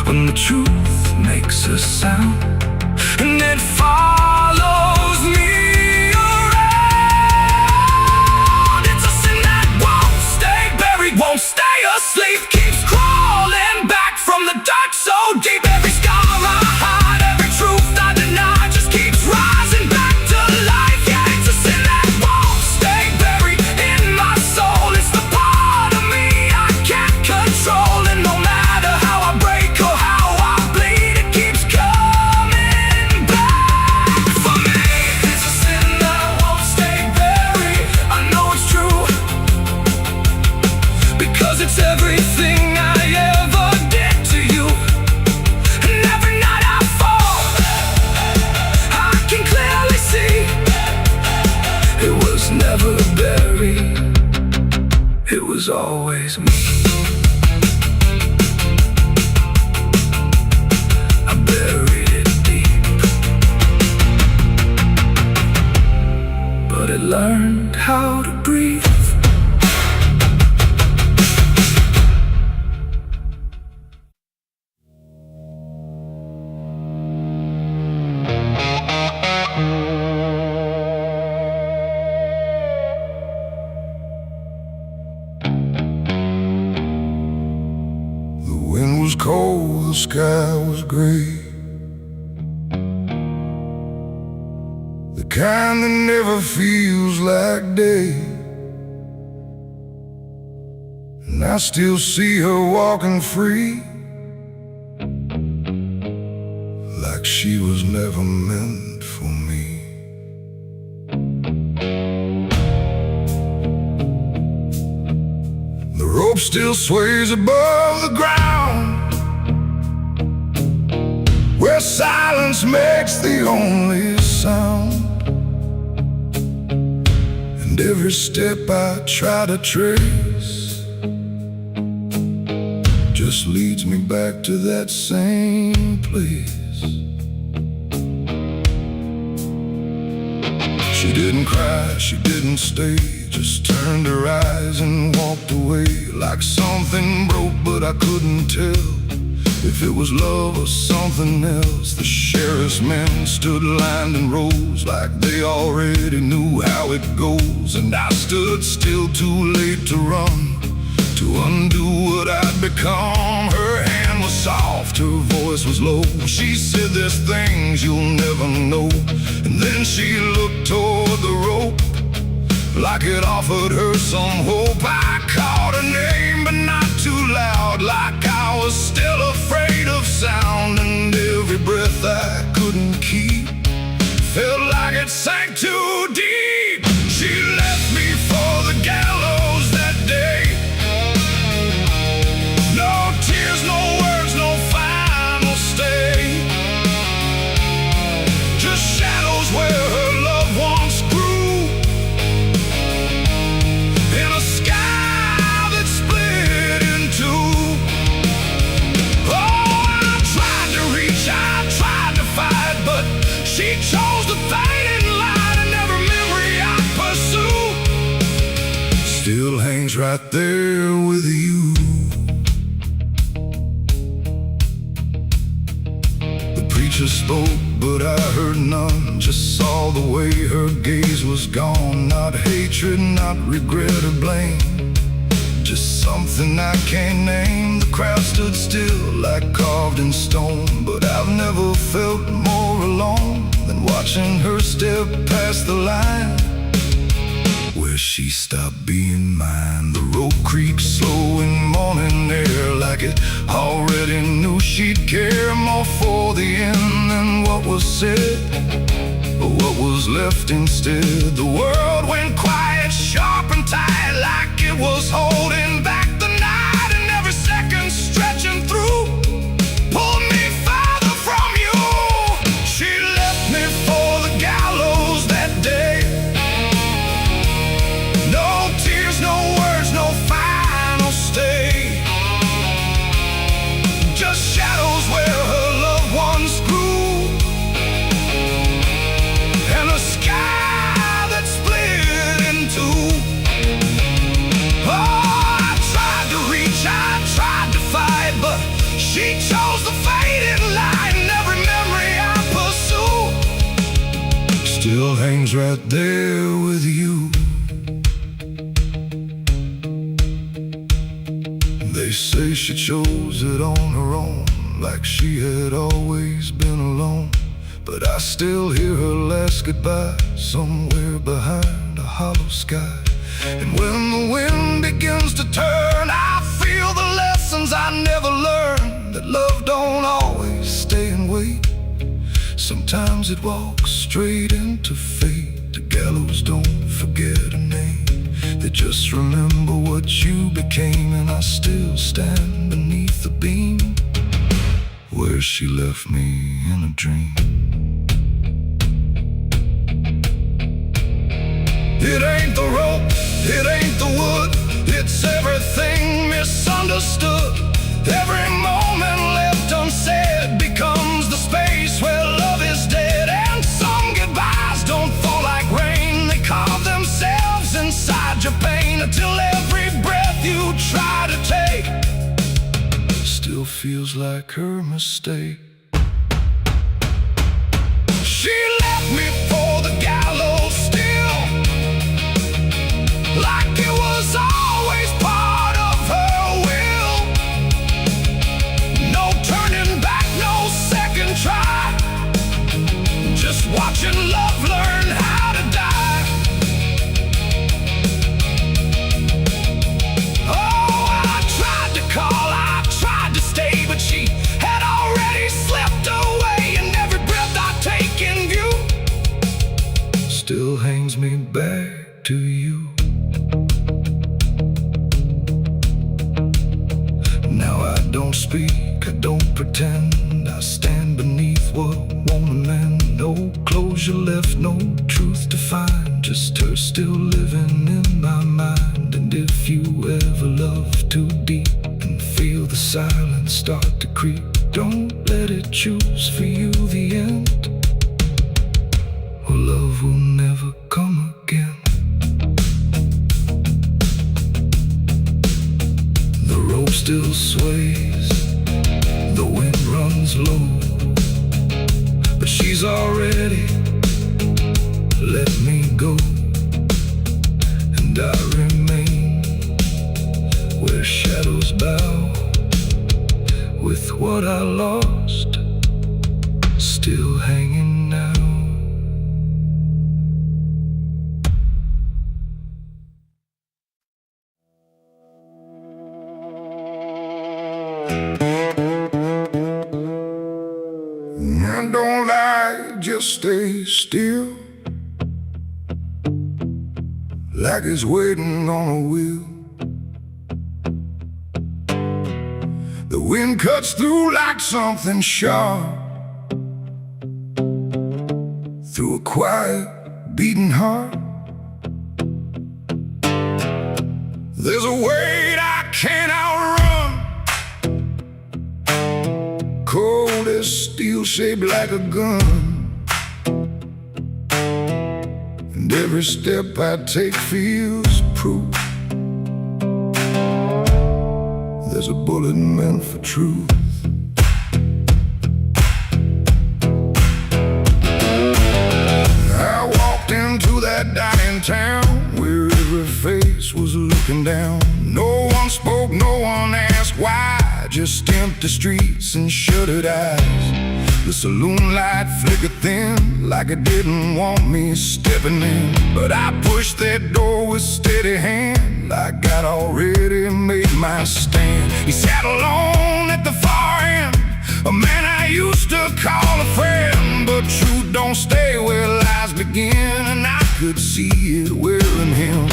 When the truth makes a sound, and it follows me around. It's a sin that won't stay buried, won't stay asleep, keeps crawling back from the dark so deep. Every scar I hide, every truth I deny, just keeps rising back to life. Yeah, it's a sin that won't stay buried in my soul. It's the part of me I can't control, and no matter how I break or how I bleed, it keeps coming back for me. It's a sin that won't stay buried. I know it's true, because it's everything I ever did to you. And every night I fall, I can clearly see it was never buried, it was always me. I buried it deep, but it learned how to breathe. The wind was cold, the sky was gray, the kind that never feels like day. And I still see her walking free, like she was never meant for me. The rope still sways above the ground, where silence makes the only sound. And every step I try to trace just leads me back to that same place. She didn't cry, she didn't stay, just turned her eyes and walked away, like something broke but I couldn't tell if it was love or something else. The sheriff's men stood lined in rows, like they already knew how it goes. And I stood still, too late to run, to undo what I'd become. Her hand was soft, her voice was low. She said, "There's things you'll never know." And then she looked toward the rope, like it offered her some hope. I called her name, but not too loud, like I was still afraid of sound. And every breath I couldn't keep. Felt like it sank too deep. She left me for the gallows that day. No tears, no words, no final stay. Just shadows where her loved ones grew, in a sky that split in two. Oh, I tried to reach, I tried to fight, but she chose the fading light, and every memory I pursue still hangs right there with you. The preacher spoke, but I heard none. Just saw the way her gaze was gone. Not hatred, not regret or blame, just something I can't name. The crowd stood still like carved in stone, but I've never felt more alone than watching her step past the line where she stopped being mine. The road creaks slow in morning air, like it already knew she'd care more for the end than what was said, but what was left instead. The world went quiet, sharp and tight, like it was holding back the night, and every second stretching through pulled me farther from you. She left me for the gallows that day. No tears, no words, no final stay. Just shadows where her loved ones grew, and a sky that split in two. Oh, I tried to reach, I tried to fight, but she chose the fading light, and every memory I pursue still hangs right there with you. They say she chose it on her own, like she had always been alone, but I still hear her last goodbye somewhere behind a hollow sky. And when the wind begins to turn, I feel the lessons I never learned, that love don't always stay and wait. Sometimes it walks straight into fate. The gallows don't forget a name, they just remember what you became. And I still stand beneath the beam where she left me in a dream. It ain't the rope, it ain't the wood, it's everything misunderstood. Every moment left unsaid becomes the space where love is dead. And some goodbyes don't fall like rain, they carve themselves inside your pain, until every breath you try to take still feels like her mistake. She left me for the gallows still, like it was always part of her will. No turning back, no second try, just watching love learn how to die. Oh, I tried to call, I tried to stay, but she had already slipped away, and every breath I take in view still hangs me back to you. Now I don't speak, I don't pretend, I stand beneath what won't amend. No closure left, no truth to find, just her still living in my mind. And if you ever love too deep and feel the silence start to creep, don't let it choose for you the end, or love will never come again. The rope still sways, the wind runs low, but she's already let me go, and I remain where shadows bow, with what I lost still hanging now. And don't lie, just stay still, like it's waiting on a wheel. The wind cuts through like something sharp, through a quiet, beating heart. There's a weight I can't outrun, cold as steel, shaped like a gun. And every step I take feels proof there's a bullet meant for truth. I walked into that dying town where every face was looking down. No one spoke, no one asked why, just empty streets and shuttered eyes. The saloon light flickered thin, like it didn't want me stepping in. But I pushed that door with steady hand, like I'd already made my stand. He sat alone at the far end, a man I used to call a friend. But truth don't stay where lies begin, and I could see it wearing him.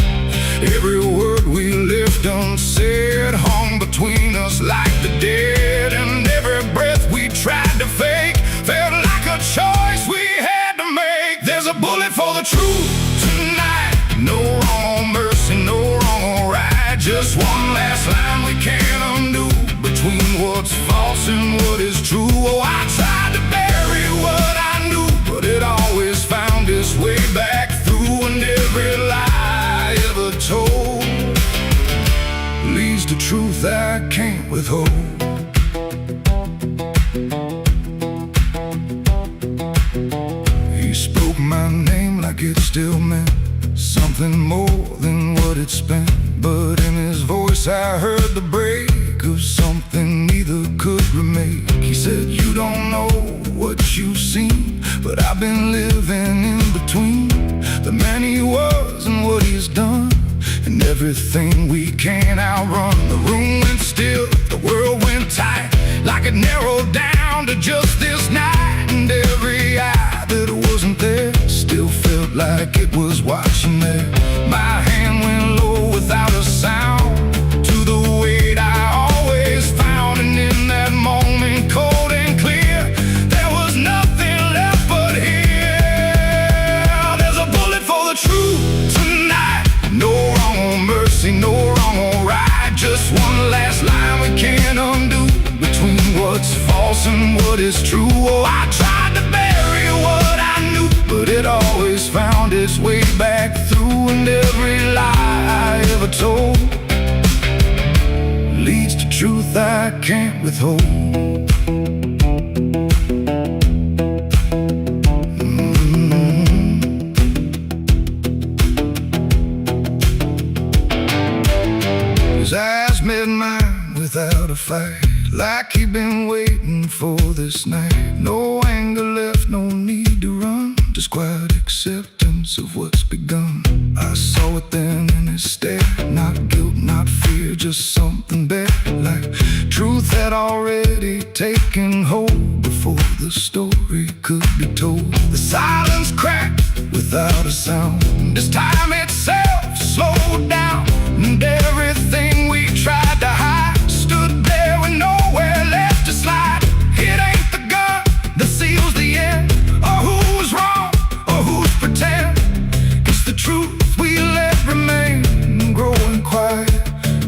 Every word we left unsaid hung between us like the dead. And every breath we tried to fake felt like a choice we had to make. There's a bullet for the truth tonight, no wrong mercy, no wrong or right. Just one last line we can't undo, between what's false and what is true. Oh, I tried to bury what I knew, but it always found its way back through. And every lie ever told leads to truth I can't withhold. He spoke my name like it still meant something more than what it spent. But in his voice I heard the break of something neither could remake. He said, you don't know what you've seen, but I've been living in between the man he was and what he's done, and everything we can't outrun. The room went still, the world went tight, like it narrowed down to just this night. And every eye that wasn't there still felt like it was watching there. My hand went low without a sound to the weight I always found. And in that moment, cold and clear, there was nothing left but here. There's a bullet for the truth tonight, no wrong or mercy, no wrong or right. Just one last line we can't undo, between what's false and what is true. Oh, I tried to bury what I knew, but it always found its way back through. And every lie I ever told leads to truth I can't withhold. His eyes met mine without a fight, like he'd been waiting for this night. No anger left, no need to run, just quiet acceptance of what's begun. I saw it then in his stare, not guilt, not fear, just something better, like truth had already taken hold before the story could be told. The silence cracked without a sound, this time itself slowed down, and everything we tried to hide stood there with nowhere left to slide. It ain't the gun that seals the end, or who's wrong, or who's pretend. It's the truth we let remain, growing quiet,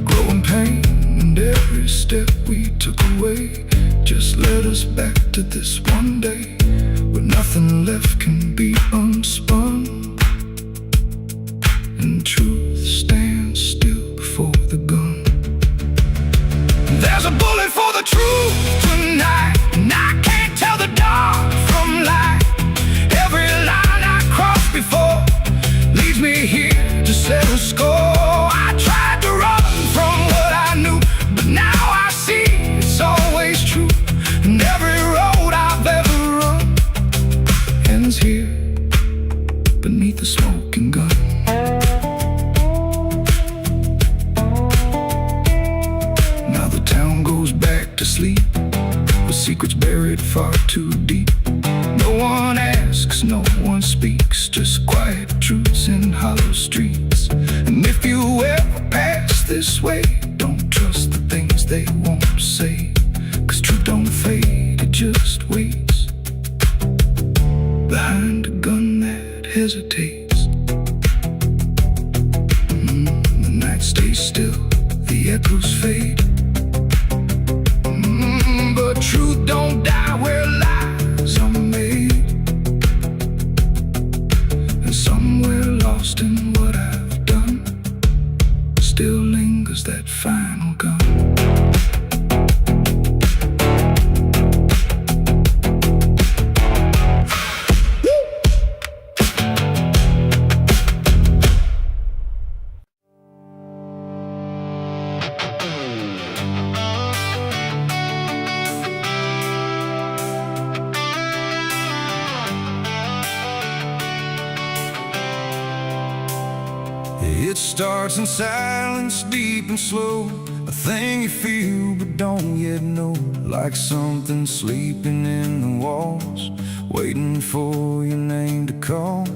growing pain. And every step we took away just led us back to this one day, where nothing left can be unspun, and truth stands still before the gun. There's a bullet for the truth tonight, and I can't tell the dark from light. Every line I crossed before leads me here to settle score. I tried to run from what I knew, but now I see it's always true. And every road I've ever run ends here beneath the smoking gun. deep. No one asks, no one speaks, just quiet truths in hollow streets. And if you ever pass this way, don't trust the things they won't say, 'cause truth don't fade, it just waits behind a gun that hesitates. The night stays still, the echoes fade. But truth don't die where lies are made. And somewhere lost in what I've done still lingers that final gun. It starts in silence, deep and slow, a thing you feel but don't yet know. Like something sleeping in the walls, waiting for your name to call.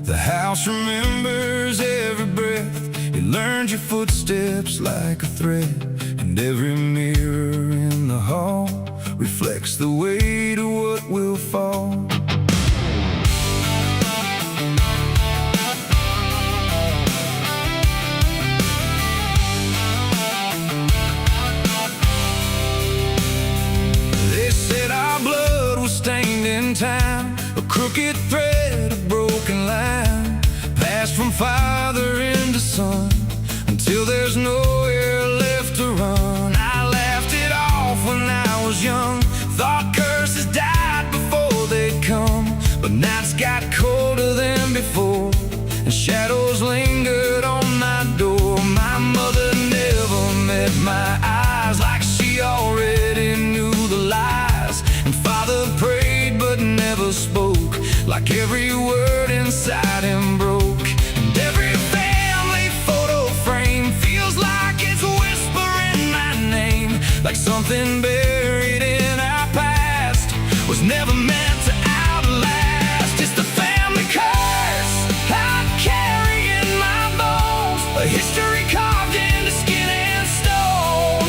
The house remembers every breath, it learns your footsteps like a thread. And every mirror in the hall reflects the weight of what will fall. Stained in time, a crooked thread, a broken line, passed from father into son, until there's nowhere left to run. I laughed it off when I was young, thought curses died before they'd come. But nights got colder than before, and shadows lingered on my door. My mother never met my eyes, like she already knew the lies. And father prayed but never spoke, like every word inside him broke. And every family photo frame feels like it's whispering my name, like something buried in our past was never meant to outlast. It's the family curse I carry in my bones, a history carved into skin and stone.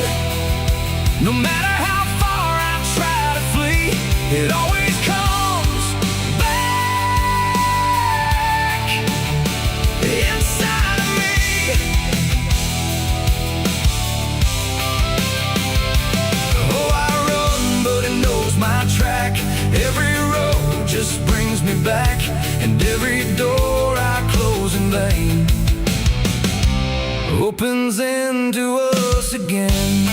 No matter how far I try to flee, it always comes back inside of me. Oh, I run, but it knows my track. Every road just brings me back, and every door I close in vain opens into us again.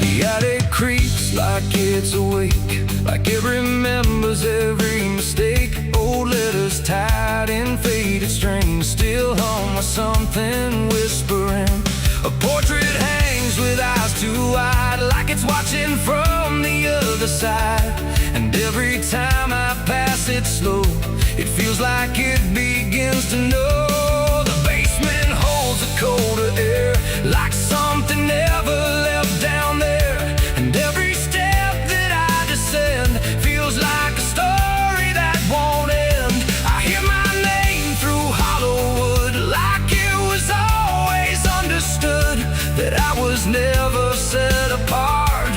The attic creaks like it's awake, like it remembers every mistake. Old letters tied in faded strings still hum with something whispering. A portrait hangs with eyes too wide, like it's watching from the other side. And every time I pass it slow, it feels like it begins to know. The basement holds a colder air, like something never left down there. And every step that I descend feels like a story that won't end. I hear my name through hollow wood, like it was always understood that I was never set apart,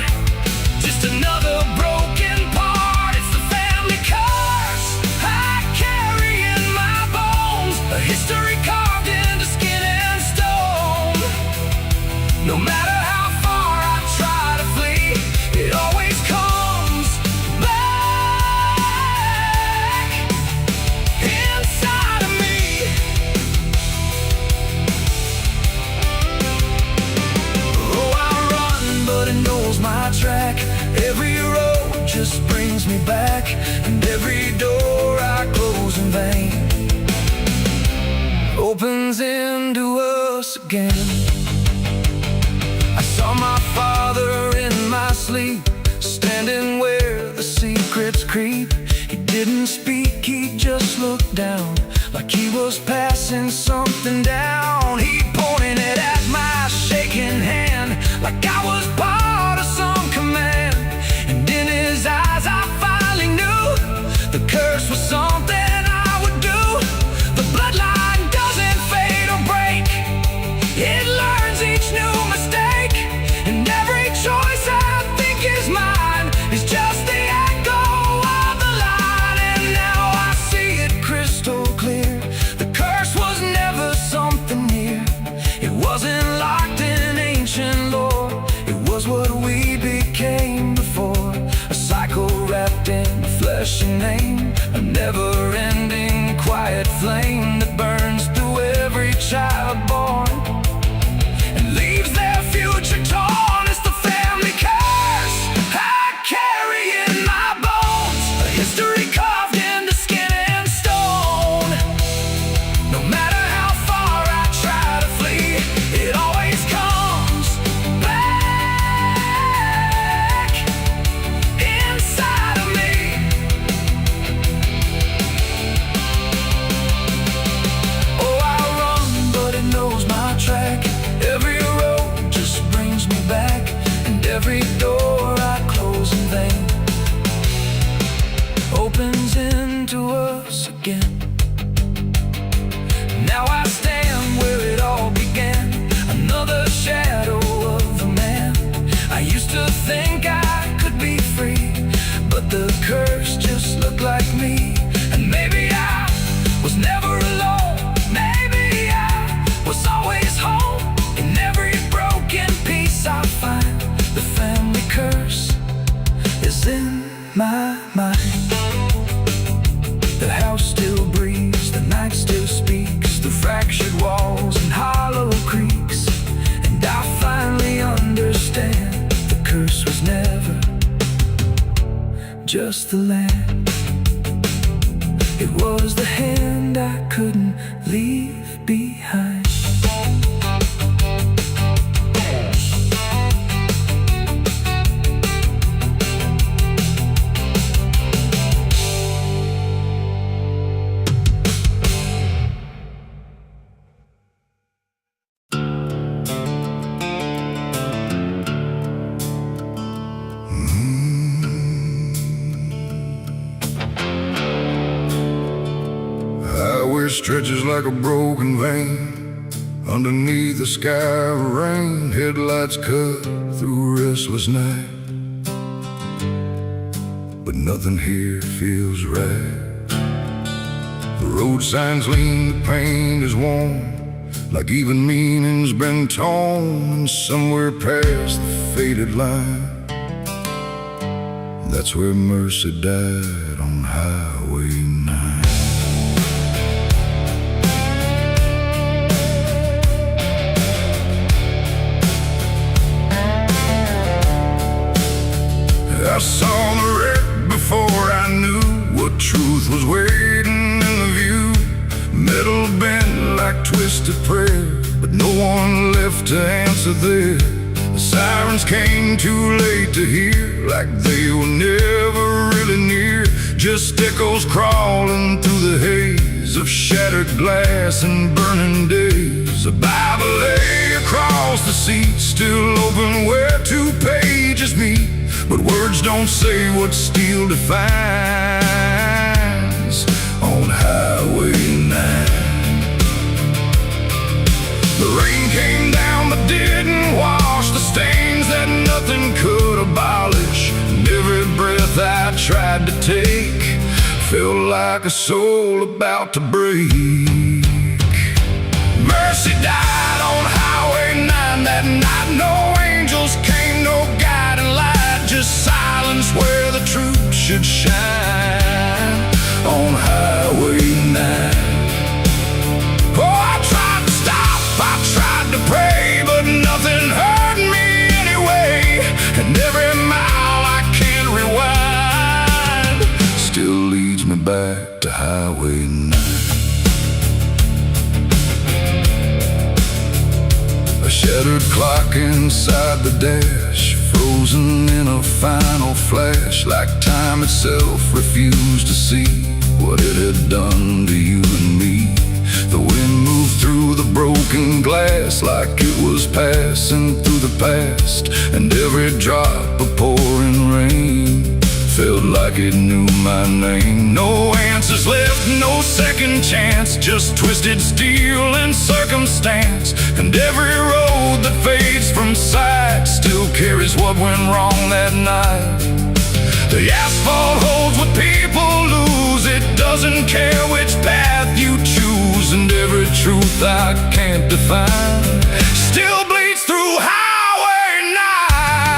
just another broken part. It's the family curse I carry in my bones, a history carved into skin and stone. No matter how far I try to flee, it always comes back inside of me. Oh, I run, but it knows my track. Every road just brings me back, and every door I close in vain opens into us again. I saw my father in my sleep, standing where the secrets creep. He didn't speak, he just looked down, like he was passing something down. He pointed it at my shaking hand, like I was part was what we became before. A cycle wrapped in a fleshy name, a never-ending quiet flame that burns through every child born and leaves their future torn. It's the family curse I carry in my bones, a history carved into skin and stone. No matter how far I try to flee, it always comes back inside of me. Oh, I run, but it knows my track. Every road just brings me back, and every door I close in vain opens into us again. Now I stand where it all began, another shadow of a man. I used to think I could be free, but the curse just looked like me. And maybe I was never alone, maybe I was always home. In every broken piece I find, the family curse is in my mind. The house still breathes, the night still speaks through fractured walls and hollow creaks. And I finally understand the curse was never just the land. It was the hand I couldn't leave behind. Stretches like a broken vein underneath the sky of rain. Headlights cut through a restless night, but nothing here feels right. The road signs lean, the paint is worn, like even meaning's been torn. And somewhere past the faded line, that's where mercy died on Highway 9. I saw the wreck before I knew what truth was waiting in the view. Metal bent like twisted prayer, but no one left to answer there. The sirens came too late to hear, like they were never really near. Just echoes crawling through the haze of shattered glass and burning days. A Bible lay across the seat, still open where two pages meet. But words don't say what steel defines on Highway 9. The rain came down but didn't wash the stains that nothing could abolish. And every breath I tried to take felt like a soul about to break. Mercy died on Highway 9 that night. No angels came, no guiding light, just silence where the truth should shine on Highway 9. Oh, I tried to stop, I tried to pray, but nothing hurt me anyway. And every mile I can't rewind still leads me back to Highway 9. A shattered clock inside the dash, frozen in a final flash, like time itself refused to see what it had done to you and me. The wind moved through the broken glass like it was passing through the past, and every drop of pouring rain felt like it knew my name. No answers left, no second chance, just twisted steel and circumstance. And every road that fades from sight still carries what went wrong that night. The asphalt holds what people lose, it doesn't care which path you choose. And every truth I can't define still bleeds through Highway 9.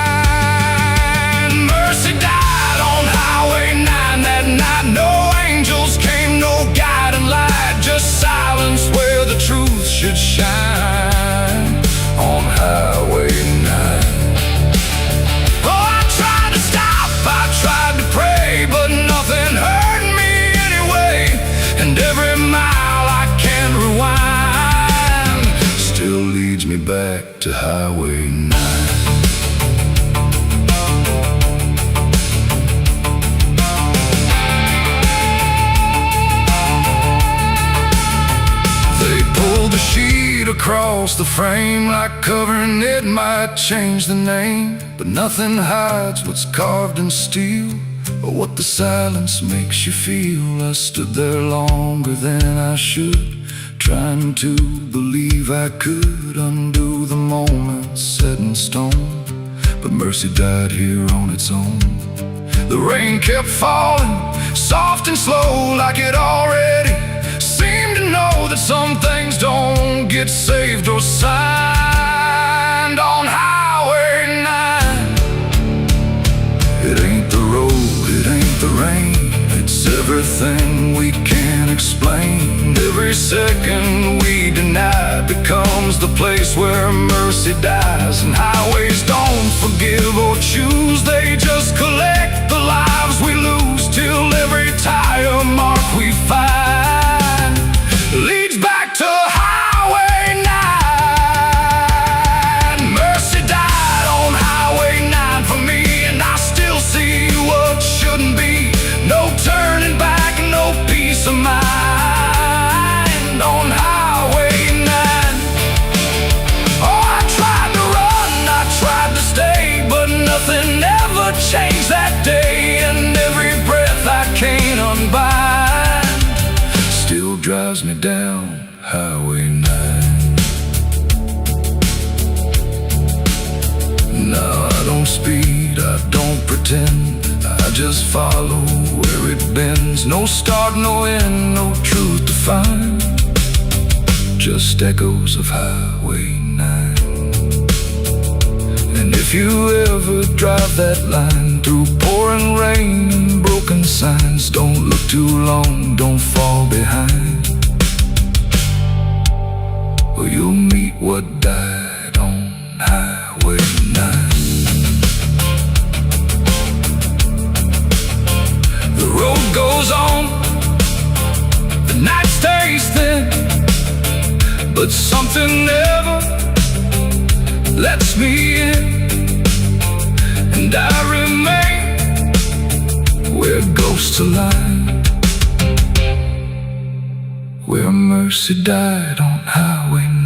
to Highway 9. They pulled the sheet across the frame, like covering it might change the name. But nothing hides what's carved in steel, or what the silence makes you feel. I stood there longer than I should, trying to believe I could undo the moment set in stone. But mercy died here on its own. The rain kept falling, soft and slow, like it already seemed to know that some things don't get saved or signed on Highway 9. It ain't the road, it ain't the rain, it's everything we can't explain. Every second we deny becomes the place where mercy dies. And highways don't forgive or choose, they just collect the lives we lose, till every tire mark we find leads back to Highway 9. Mercy died on Highway 9 for me, and I still see what shouldn't be. No turning back, no peace of mind on Highway 9. Oh, I tried to run, I tried to stay, but nothing ever changed that day. And every breath I can't unbind still drives me down Highway 9. No, I don't speed, I don't pretend, I just follow where it bends. No start, no end, no truth to find, just echoes of Highway 9. And if you ever drive that line through pouring rain and broken signs, don't look too long, don't fall behind, or you'll meet what died on Highway 9. The road goes on, the night stays thin, but something never lets me in. And I remain where ghosts align, where mercy died on Highway 9.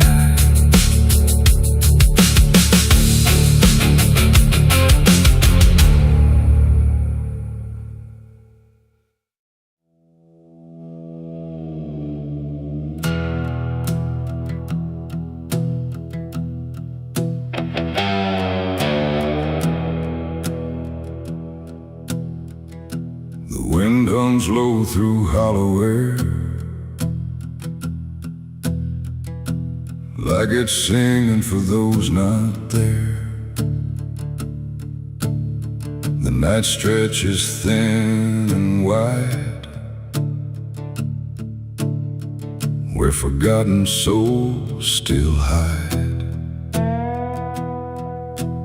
The wind hums low through hollow air, like it's singing for those not there. The night stretches thin and wide, where forgotten souls still hide.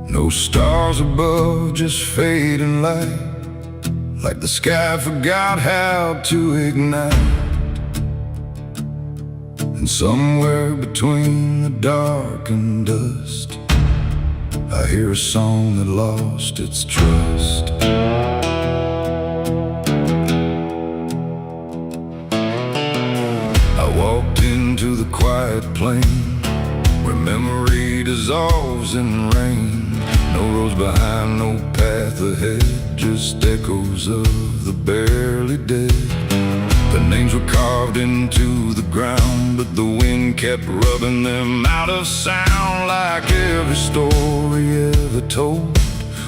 No stars above, just fading light, like the sky forgot how to ignite. And somewhere between the dark and dust, I hear a song that lost its trust. I walked into the quiet plain, where memory dissolves in rain. No roads behind, no path ahead, just echoes of the barely dead. The names were carved into the ground, but the wind kept rubbing them out of sound. Like every story ever told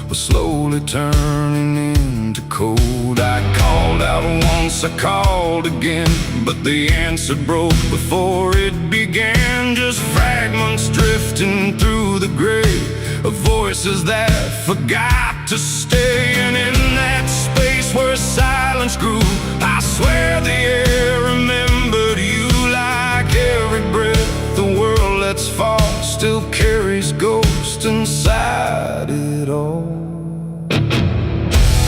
was slowly turning into cold. I called out once, I called again, but the answer broke before it began. Just fragments drifting through the gray of voices that forgot to stay. And in that space where silence grew, I swear the air remembered you. Like every breath the world lets fall still carries ghosts inside it all.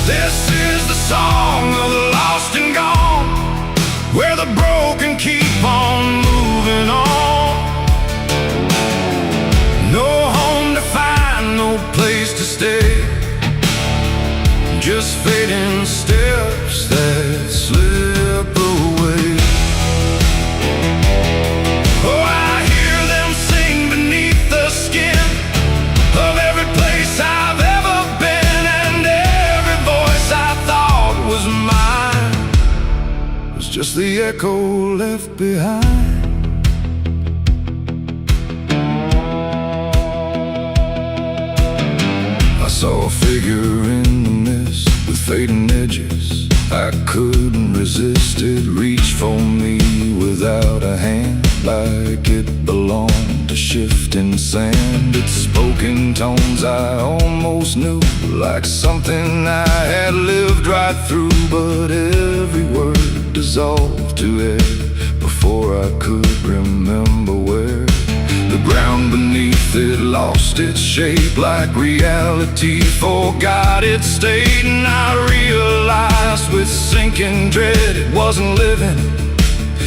This is the song of the lost and gone, where the broken keep on moving on. No just fading steps that slip away. Oh, I hear them sing beneath the skin of every place I've ever been, and every voice I thought was mine was just the echo left behind. I saw a figure in the mist with fading edges. I couldn't resist it, reached for me without a hand, like it belonged to shifting sand. It spoke in tones I almost knew, like something I had lived right through. But every word dissolved to air before I could remember where. The ground beneath it lost its shape, like reality forgot its state. And I realized with sinking dread, it wasn't living,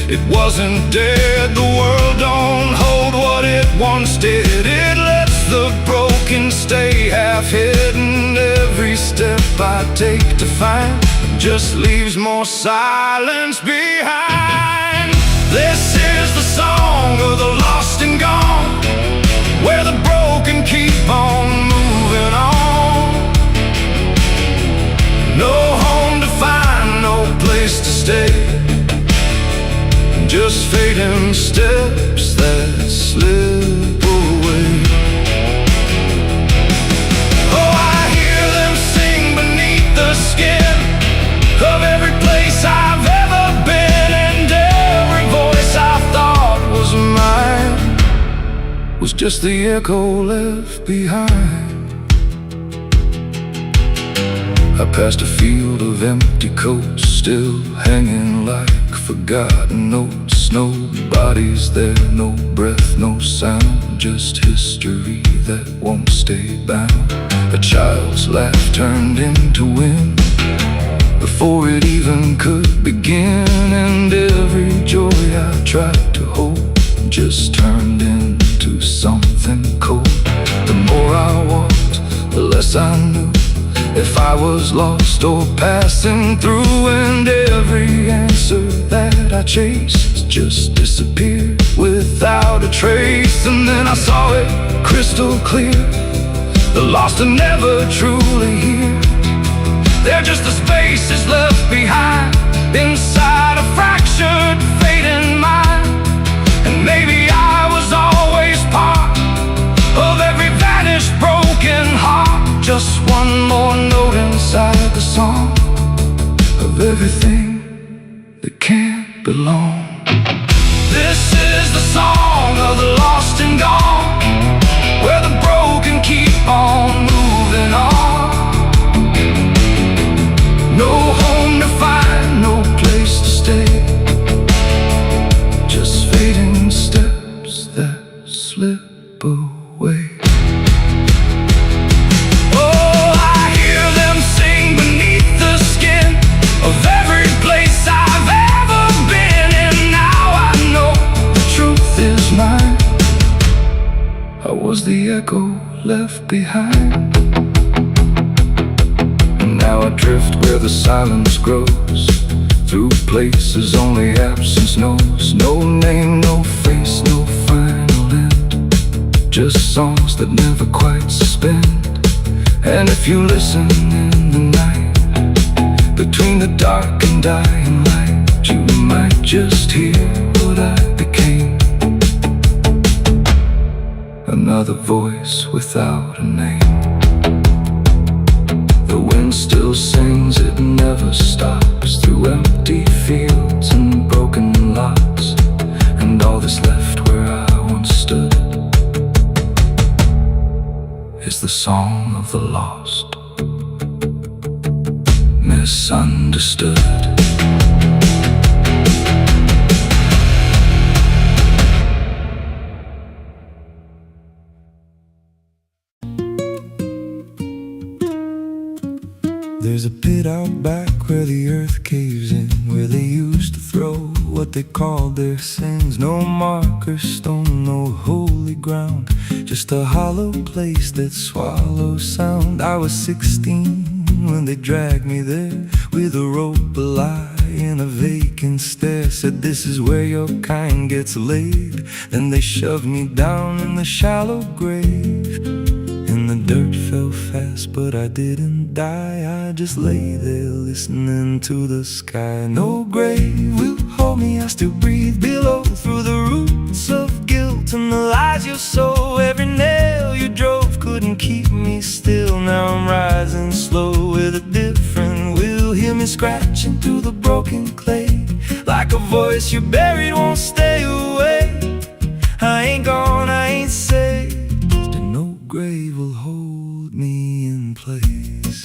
it wasn't dead. The world don't hold what it once did. It lets the broken stay half hidden. Every step I take to find just leaves more silence behind. This is the song of the lost and gone, where the broken keep on moving on. No home to find, no place to stay, just fading steps that slip away. Oh, I hear them sing beneath the skin of every place I've ever been, and every voice I thought was mine was just the echo left behind. I passed a field of empty coats, still hanging like forgotten notes. No bodies there, no breath, no sound, just history that won't stay bound. A child's laugh turned into wind before it even could begin, and every joy I tried to hold just turned into something cold. The more I walked, the less I knew if I was lost or passing through, and every answer that I chased just disappeared without a trace. And then I saw it crystal clear, the lost are never truly here. They're just the spaces left behind inside a fractured, fading mind. And maybe I was always part of every vanished, broken heart, just one more note inside the song of everything that can't belong. This is the song of the lost and gone, where the broken keep on moving on. No home to find, no place to stay, just fading steps that slip away. Oh, I hear them sing beneath the skin of every place I've ever been, and now I know the truth is mine. I was the echo left behind. Now I drift where the silence grows, through places only absence knows. No name, no face, no final end, just songs that never quite suspend. And if you listen in the night, between the dark and dying light, you might just hear what I became. Another voice without a name. The wind still sings, it never stops, through empty fields and broken lots, and all that's left where I once stood is the song of the lost, misunderstood. There's a pit out back where the earth caves in, where they used to throw what they called their sins. No marker stone, no holy ground, just a hollow place that swallows sound. I was 16 when they dragged me there with a rope, a lie, and a vacant stare. Said this is where your kind gets laid. Then they shoved me down in the shallow grave, and the dirt fell fast, but I didn't die. I just lay there listening to the sky. No grave will hold me, I still breathe below. Through the roots of guilt and the lies you sow, every nail you drove couldn't keep me still. Now I'm rising slow with a different will. Hear me scratching through the broken clay, like a voice you buried won't stay away. I ain't gone, I ain't saved, and no grave will hold me in place.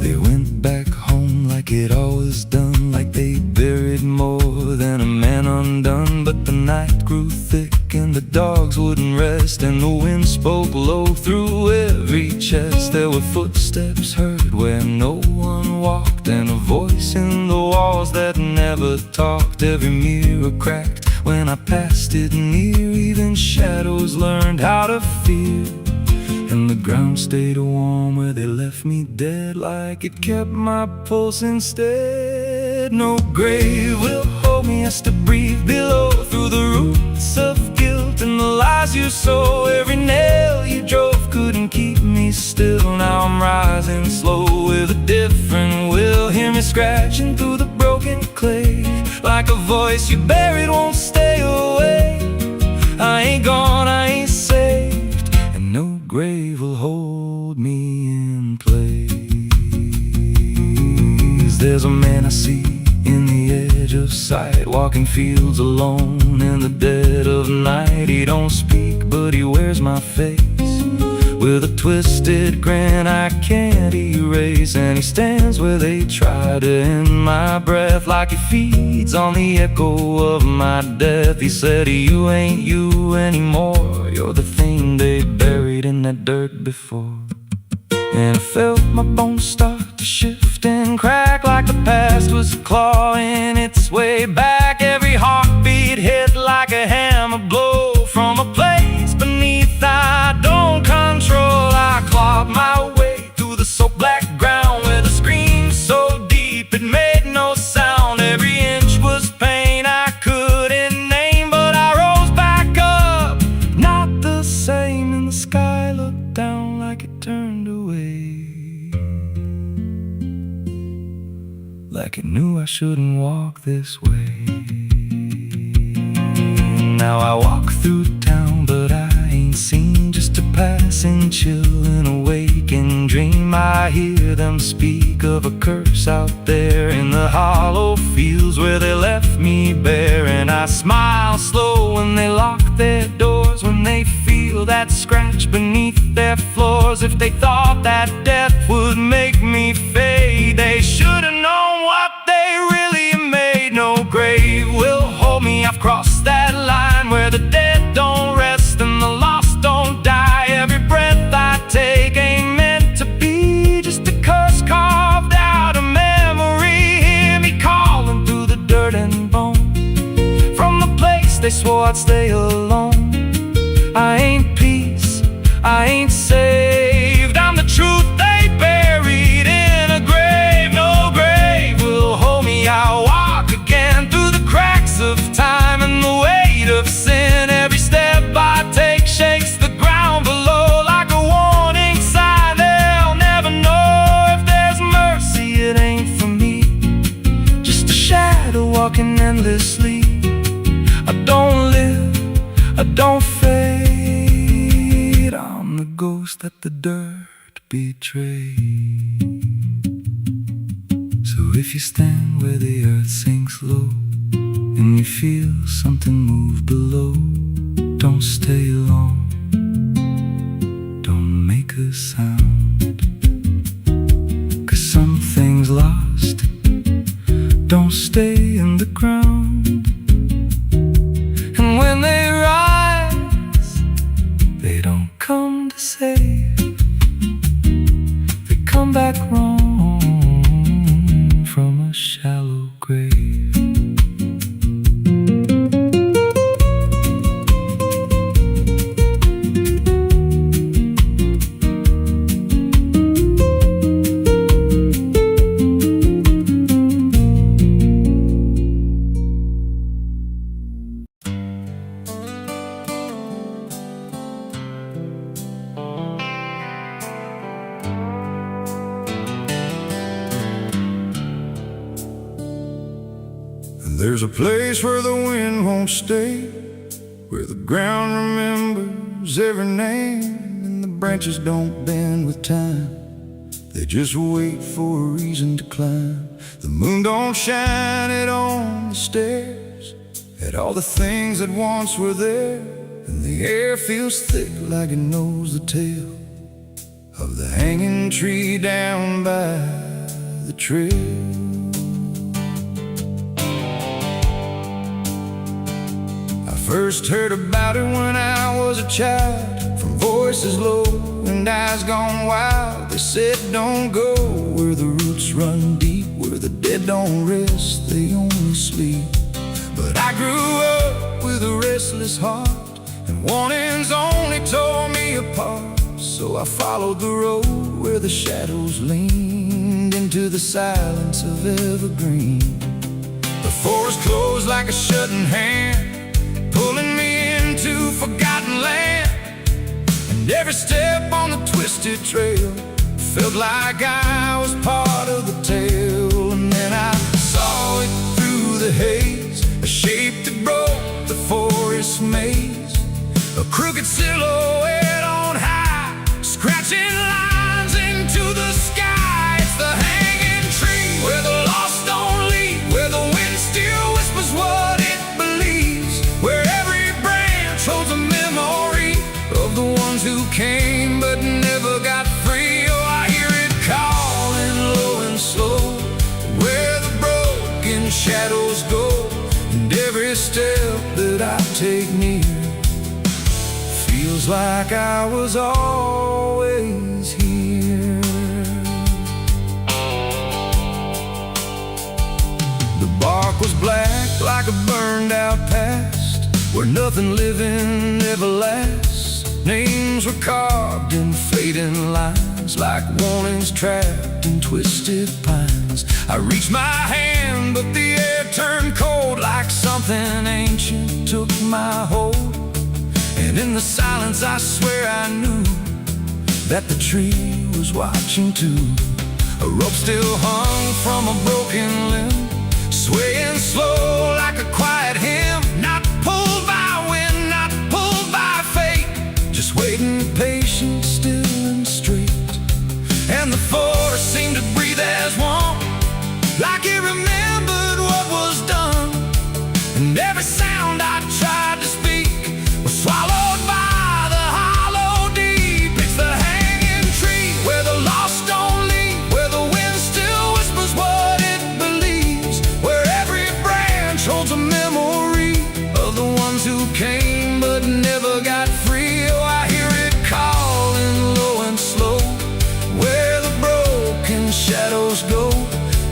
They went back home like it always done, like they buried more than a man undone. But the night grew thick and the dogs wouldn't rest, and the wind spoke low through every chest. There were footsteps heard where no one walked, and a voice in the walls that never talked. Every mirror cracked when I passed it near, even shadows learned how to fear. And the ground stayed warm where they left me dead, like it kept my pulse instead. No grave will hold me, I still breathe below. Through the roots of guilt and the lies you sow, every nail you drove couldn't keep me still. Now I'm rising slow with a different will. Hear me scratching through the broken clay, like a voice you buried won't stay away. I ain't gone, I ain't saved, and no grave will hold me in place. There's a man I see in the edge of sight, walking fields alone in the dead of night. He don't speak, but he wears my face with a twisted grin I can't erase. And he stands where they try to end my breath, like he feeds on the echo of my death. He said, you ain't you anymore, you're the thing they buried in that dirt before. And I felt my bones start to shift and crack, like the past was clawing its way back. Every heartbeat hit like a hammer blow from a place beneath I don't control. I clawed my way through the soaked black ground with a scream so deep it made no sound. Every inch was pain I couldn't name, but I rose back up, not the same. And the sky looked down like it turned away, like it knew I shouldn't walk this way. Now I walk through town, but I ain't seen, just a passing chill and a waking dream. I hear them speak of a curse out there in the hollow fields where they left me bare. And I smile slow when they lock their doors, when they feel that scratch beneath their floors. If they thought that death would make me fade, they should have known what they really made. No grave will hold me, I've crossed that line where the dead don't rest and the lost don't die. Every breath I take ain't meant to be, just a curse carved out of memory. Hear me calling through the dirt and bone, from the place they swore I'd stay alone. I ain't peace, I ain't saved, I'm the truth they buried in a grave. No grave will hold me, I'll walk again through the cracks of time and the weight of sin. Every step I take shakes the ground below like a warning sign. They'll never know if there's mercy, it ain't for me, just a shadow walking endlessly. I don't live, I don't fade, I'm the ghost that the dirt betrayed. So if you stand where the earth sinks low and you feel something move below, don't stay long, don't make a sound, 'cause something's lost, don't stay in the ground. And when they rise, they don't come to save, they come back wrong from a shallow grave. There's a place where the wind won't stay, where the ground remembers every name, and the branches don't bend with time. They just wait for a reason to climb. The moon don't shine it on the stairs, at all the things that once were there, and the air feels thick like it knows the tale of the hanging tree down by the trail. First heard about it when I was a child, from voices low and eyes gone wild. They said don't go where the roots run deep, where the dead don't rest, they only sleep. But I grew up with a restless heart, and warnings only tore me apart. So I followed the road where the shadows leaned into the silence of evergreen. The forest closed like a shutting hand, pulling me into forgotten land. And every step on the twisted trail felt like I was part of the tale. And then I saw it through the haze, a shape that broke the forest maze, a crooked silhouette on high, scratching lines into the sky. It's the hanging tree where the lost don't leave, where the wind still whispers what it believes, where every branch holds a memory of the ones who came but never got free. Oh, I hear it calling low and slow, where the broken shadows go, and every step that I take near feels like I was always here. The bark was black like a burned out past, where nothing living ever lasts. Names were carved in fading lines, like warnings trapped in twisted pines. I reached my hand, but the air turned cold, like something ancient took my hold. And in the silence I swear I knew that the tree was watching too. A rope still hung from a broken limb, swaying slow like a quiet hymn, not pulled by wind, not pulled by fate, just waiting patient, still and straight. And the forest seemed to breathe as one, like it remembered what was done. And every sound I tried to speak was swallowed by the hollow deep. It's the hanging tree where the lost don't leave, where the wind still whispers what it believes, where every branch holds a memory of the ones who came but never got free. Oh, I hear it calling low and slow, where the broken shadows go,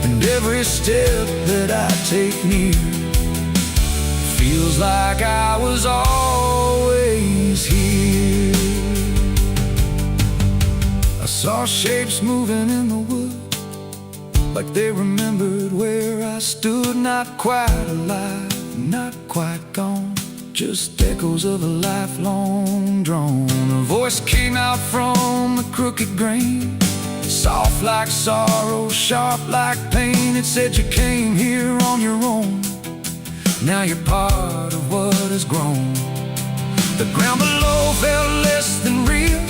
and every step that I take near feels like I was always here. I saw shapes moving in the wood, like they remembered where I stood. Not quite alive, not quite gone, just echoes of a lifelong drone. A voice came out from the crooked grain, soft like sorrow, sharp like pain. It said you came here on your own, now you're part of what has grown. The ground below felt less than real,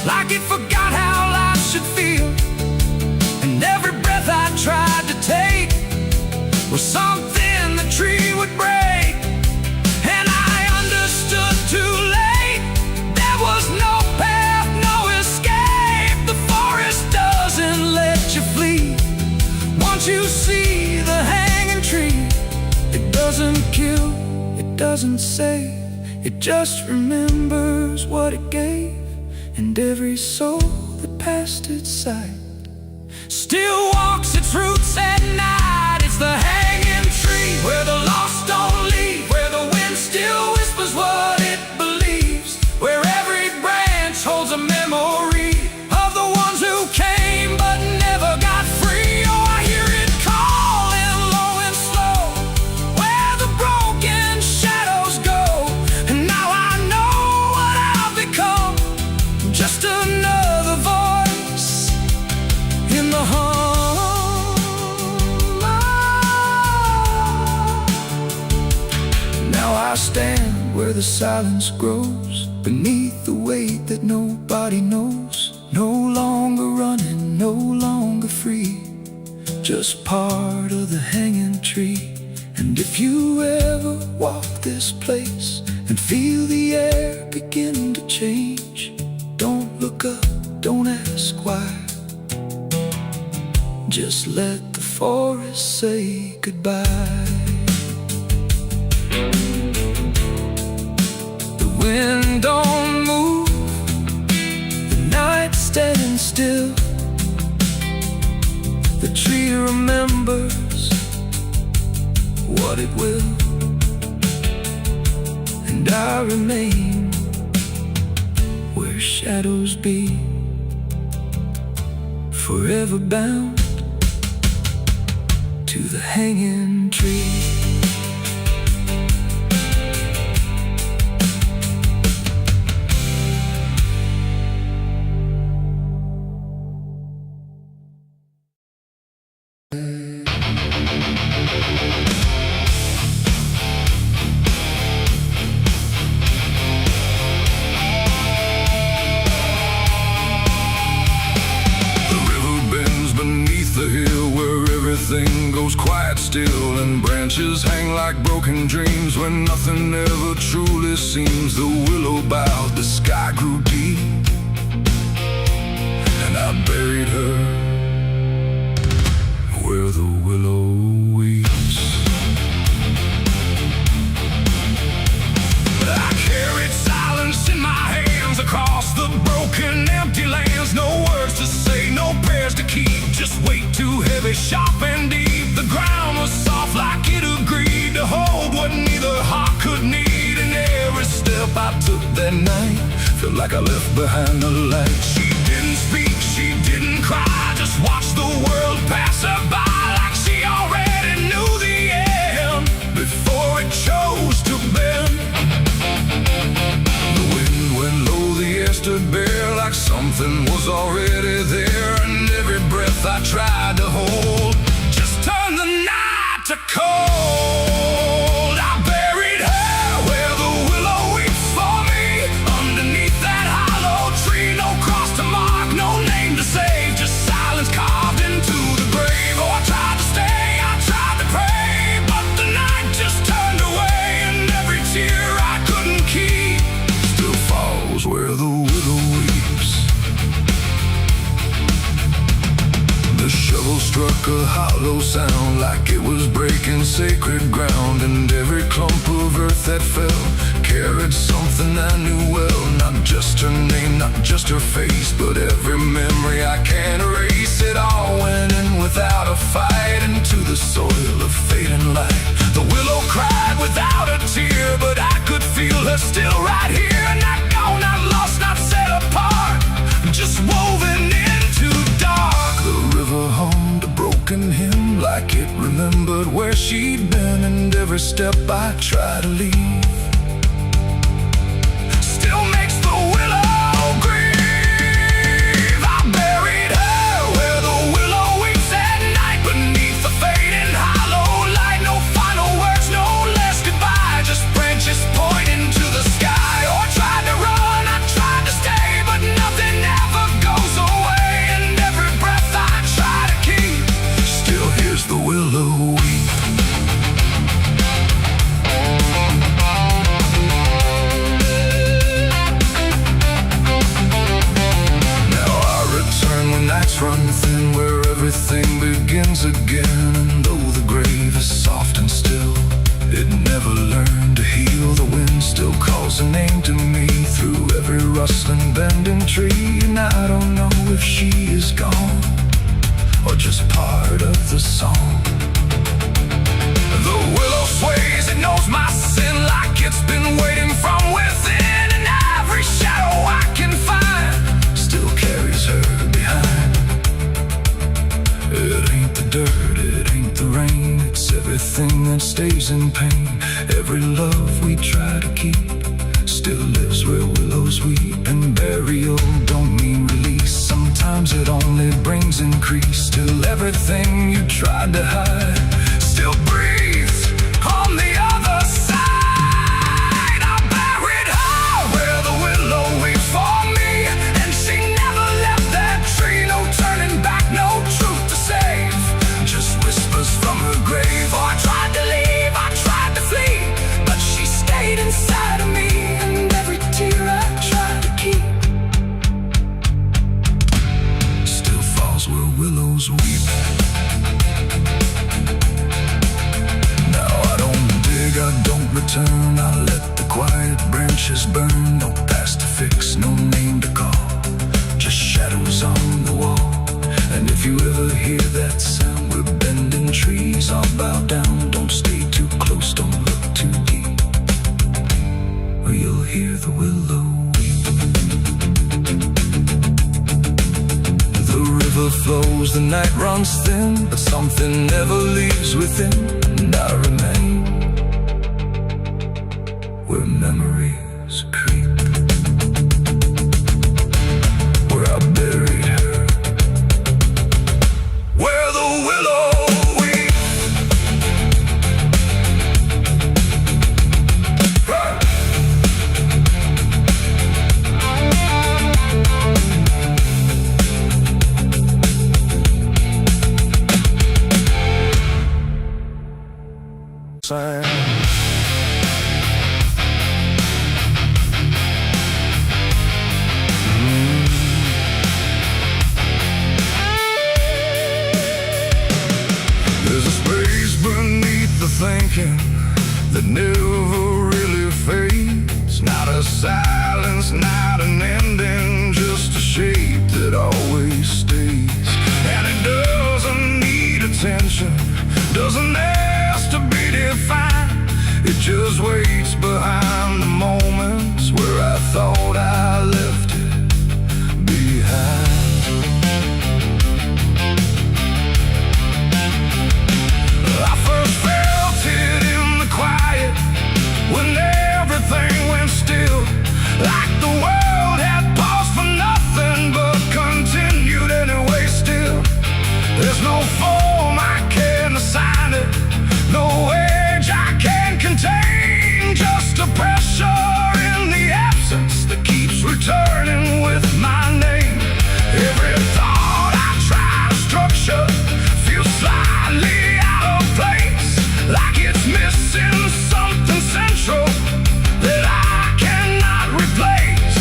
like it forgot how life should feel. And every breath I tried to take was something the tree would break. And I understood too late, there was no path, no escape. The forest doesn't let you flee. Once you see the hanging tree, it doesn't kill, it doesn't save, it just remembers what it gave. And every soul that passed its sight still walks its roots at night. It's the hanging tree where the lost don't leave, where the wind still whispers what it believes, where every branch holds a memory of the ones who came but never got free. Oh, I hear it calling low and slow, where the broken shadows go. And now I know what I've become, just another voice in the hum. where the silence grows beneath the weight that nobody knows. No longer running, no longer free, just part of the hanging tree. And if you ever walk this place and feel the air begin to change, don't look up, don't ask why. Just let the forest say goodbye. The wind don't move, the night standing still. The tree remembers what it will, and I remain where shadows be, forever bound to the hanging tree. Everything goes quiet still, and branches hang like broken dreams when nothing ever truly seems. The willow bowed, the sky grew deep, and I buried her where the willow weeps. I carried silence in my hands across the broken, empty lands. No words to say, no prayers to keep, just weight too heavy, sharp and deep. The ground was soft like it agreed to hold what neither heart could need. And every step I took that night felt like I left behind the light. She didn't speak, she didn't cry, just watched the world pass her by like she already knew the end before it chose to bend. The wind went low, the air stood bare like something was already there. And every breath I tried to hold just turned the night to cold. I buried her where the willow weeps for me, underneath that hollow tree. No cross to mark, no name to save, just silence carved into the grave. Oh, I tried to stay, I tried to pray, but the night just turned away. And every tear I couldn't keep still falls where the willow weeps. The shovel struck a hollow sound like it was breaking sacred ground. And every clump of earth that fell carried something I knew well. Not just her name, not just her face, but every memory I can't erase. It all went in without a fight into the soil of fate and light. The willow cried without a tear, but I could feel her still right here. Not gone, not lost, not set apart, just woven into dark. The river hummed a broken hymn like it remembered where she'd been. And every step I try to leave still makes the willow grieve. I buried her where the willow weeps at night, beneath the fading hollow light. No final words, no less goodbye, just branches pointing to the sky. Oh, I tried to run, I tried to stay, but nothing ever goes away. And every breath I try to keep still hears the willow weep. Run thin where everything begins again. And though the grave is soft and still, it never learned to heal. The wind still calls a name to me through every rustling bending tree. And I don't know if she is gone or just part of the song. The willow sways, it knows my sin like it's been waiting from within. And every shadow I can find still carries her behind. It ain't the dirt, it ain't the rain, it's everything that stays in pain. Every love we try to keep still lives where willows weep. And burial don't mean release, sometimes it only brings increase. Still everything you tried to hide still breathes on the other side. I willows weep. Now I don't dig, I don't return. I let the quiet branches burn. No past to fix, no name to call, just shadows on the wall. And if you ever hear that sound, we're bending trees. I'll bow down, don't stay too close, don't look too deep, or you'll hear the willow weep. The river flows, the night runs thin, but something never leaves within. And I remain where memories creep, where I buried her, where the willow weeps. There's a space beneath the thinking that never really fades. Not a silence, not an ending, just a shape that always stays. And it doesn't need attention, doesn't ask to be defined. It just waits behind the moments where I thought I left it behind. I first felt it in the quiet, when everything went still, like the world had paused for nothing but continued anyway still. There's no form I can assign it, no age I can contain, just a pressure in the absence that keeps returning with my name. Every thought I try to structure feels slightly out of place, like it's missing something central that I cannot replace.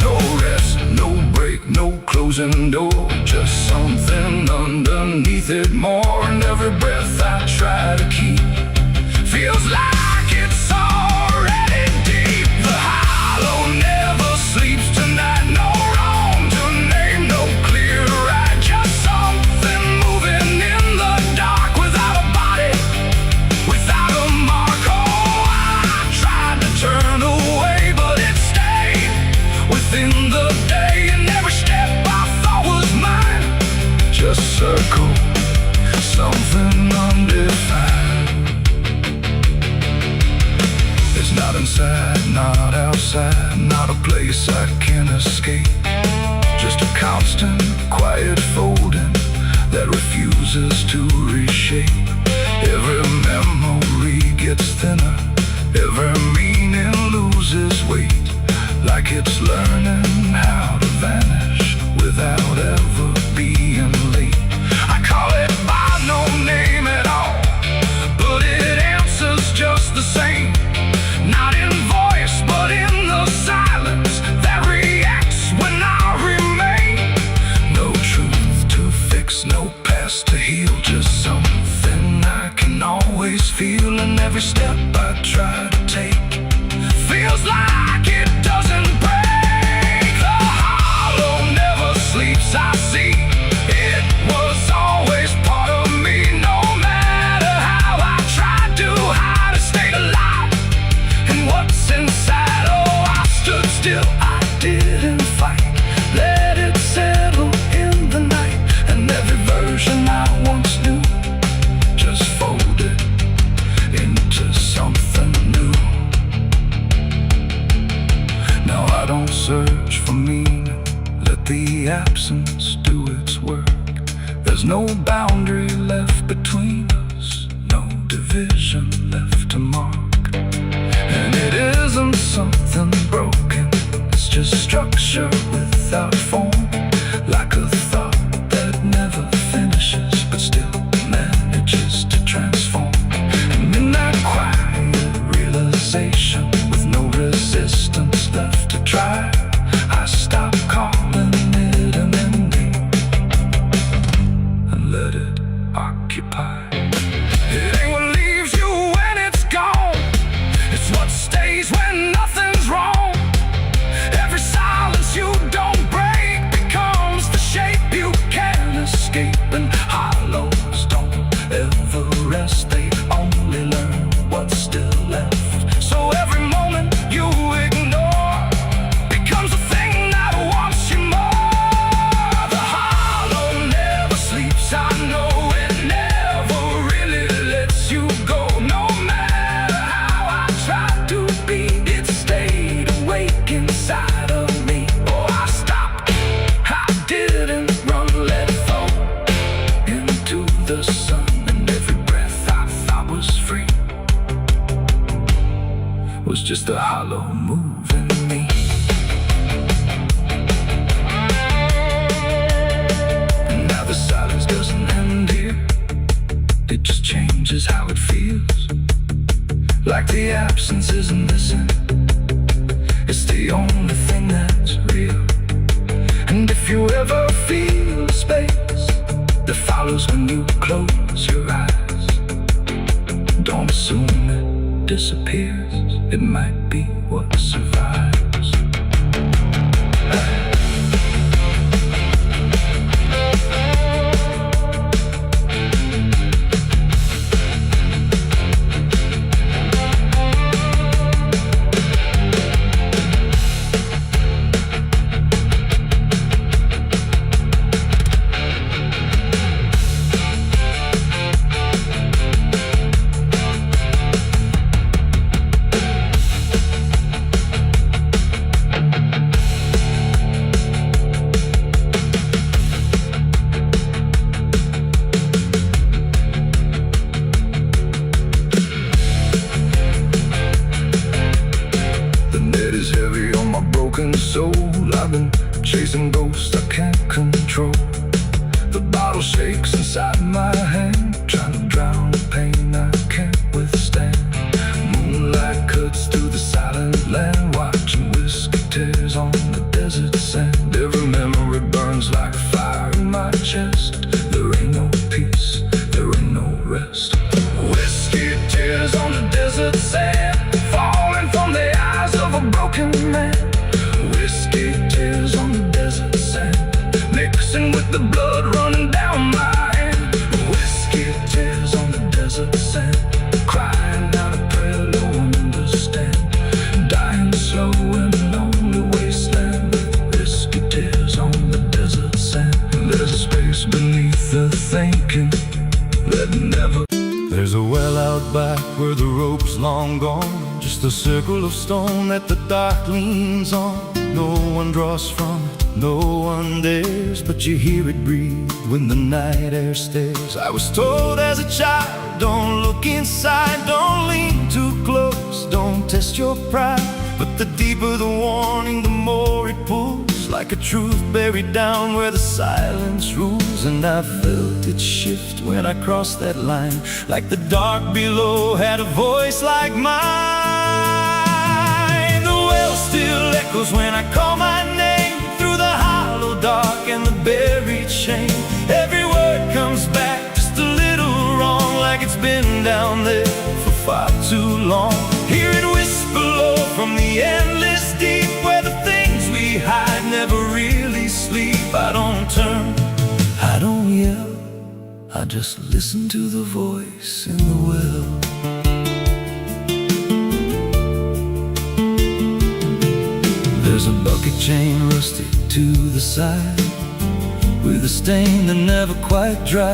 No rest, no break, no closing door, just something underneath it more. And every breath I try to keep feels like it's already deep. The hollow never sleeps tonight, no wrong to name, no clear right, just something moving in the dark without a body, without a mark. Oh, I tried to turn away, but it stayed within the day. And every step I thought was mine just circled something undefined. It's not inside, not outside, not a place I can escape, just a constant, quiet folding that refuses to reshape. Every memory gets thinner, every meaning loses weight, like it's learning how to vanish without ever being late. I call it by no name at all, but it answers just the same. Not in voice, but in the silence that reacts when I remain. No truth to fix, no past to heal, just something I can always feel. And every step I try to take feels like it doesn't break. The hollow never sleeps, I see. It was always part of me, no matter how I tried to hide or stay alive. And what's inside, oh, I stood still, I didn't fight, let it settle in the night. And every version I once knew just folded into something new. Now I don't search for meaning, let the absence do its work. There's no boundary left between us, no division left to mark. And it isn't something broken, it's just structure without form, like a thought that never finishes but still manages to transform. And in that quiet realization, with no resistance left to try, I stop calling it an ending and just a hollow moving me. And now the silence doesn't end here. It just changes how it feels. Like the absence isn't missing. It's the only thing that's real. And if you ever feel the space that follows when you close your eyes, don't assume it disappears. It might be what survives. Soul, I've been chasing ghosts I can't control. The bottle shakes inside my hand, trying to drown the pain I can't withstand. Moonlight cuts through the silent land, watching whiskey tears on the desert sand. Every memory burns like fire in my chest. There ain't no peace, there ain't no rest. Whiskey tears on the desert sand, falling from the eyes of a broken man. Whiskey tears on the desert sand, mixing with the blood running down my hand. Whiskey tears on the desert sand, crying out a prayer no one understands. Dying slow in a lonely wasteland. Whiskey tears on the desert sand. There's a space beneath the thinking that never. There's a well out back where the rope's long gone, just a circle of stone that the dark leans on. No one draws from it, no one dares, but you hear it breathe when the night air stares. I was told as a child, don't look inside, don't lean too close, don't test your pride. But the deeper the warning, the more it pulls, like a truth buried down where the silence rules. And I felt it shift when I crossed that line, like the dark below had a voice like mine. The well still echoes when I call my name, through the hollow dark and the buried shame. Every word comes back just a little wrong, like it's been down there for far too long. Hear it whisper low from the endless deep, where the things we hide never really sleep. I don't turn, I don't yell, I just listen to the voice in the well. There's a bucket chain rusted to the side, with a stain that never quite dries.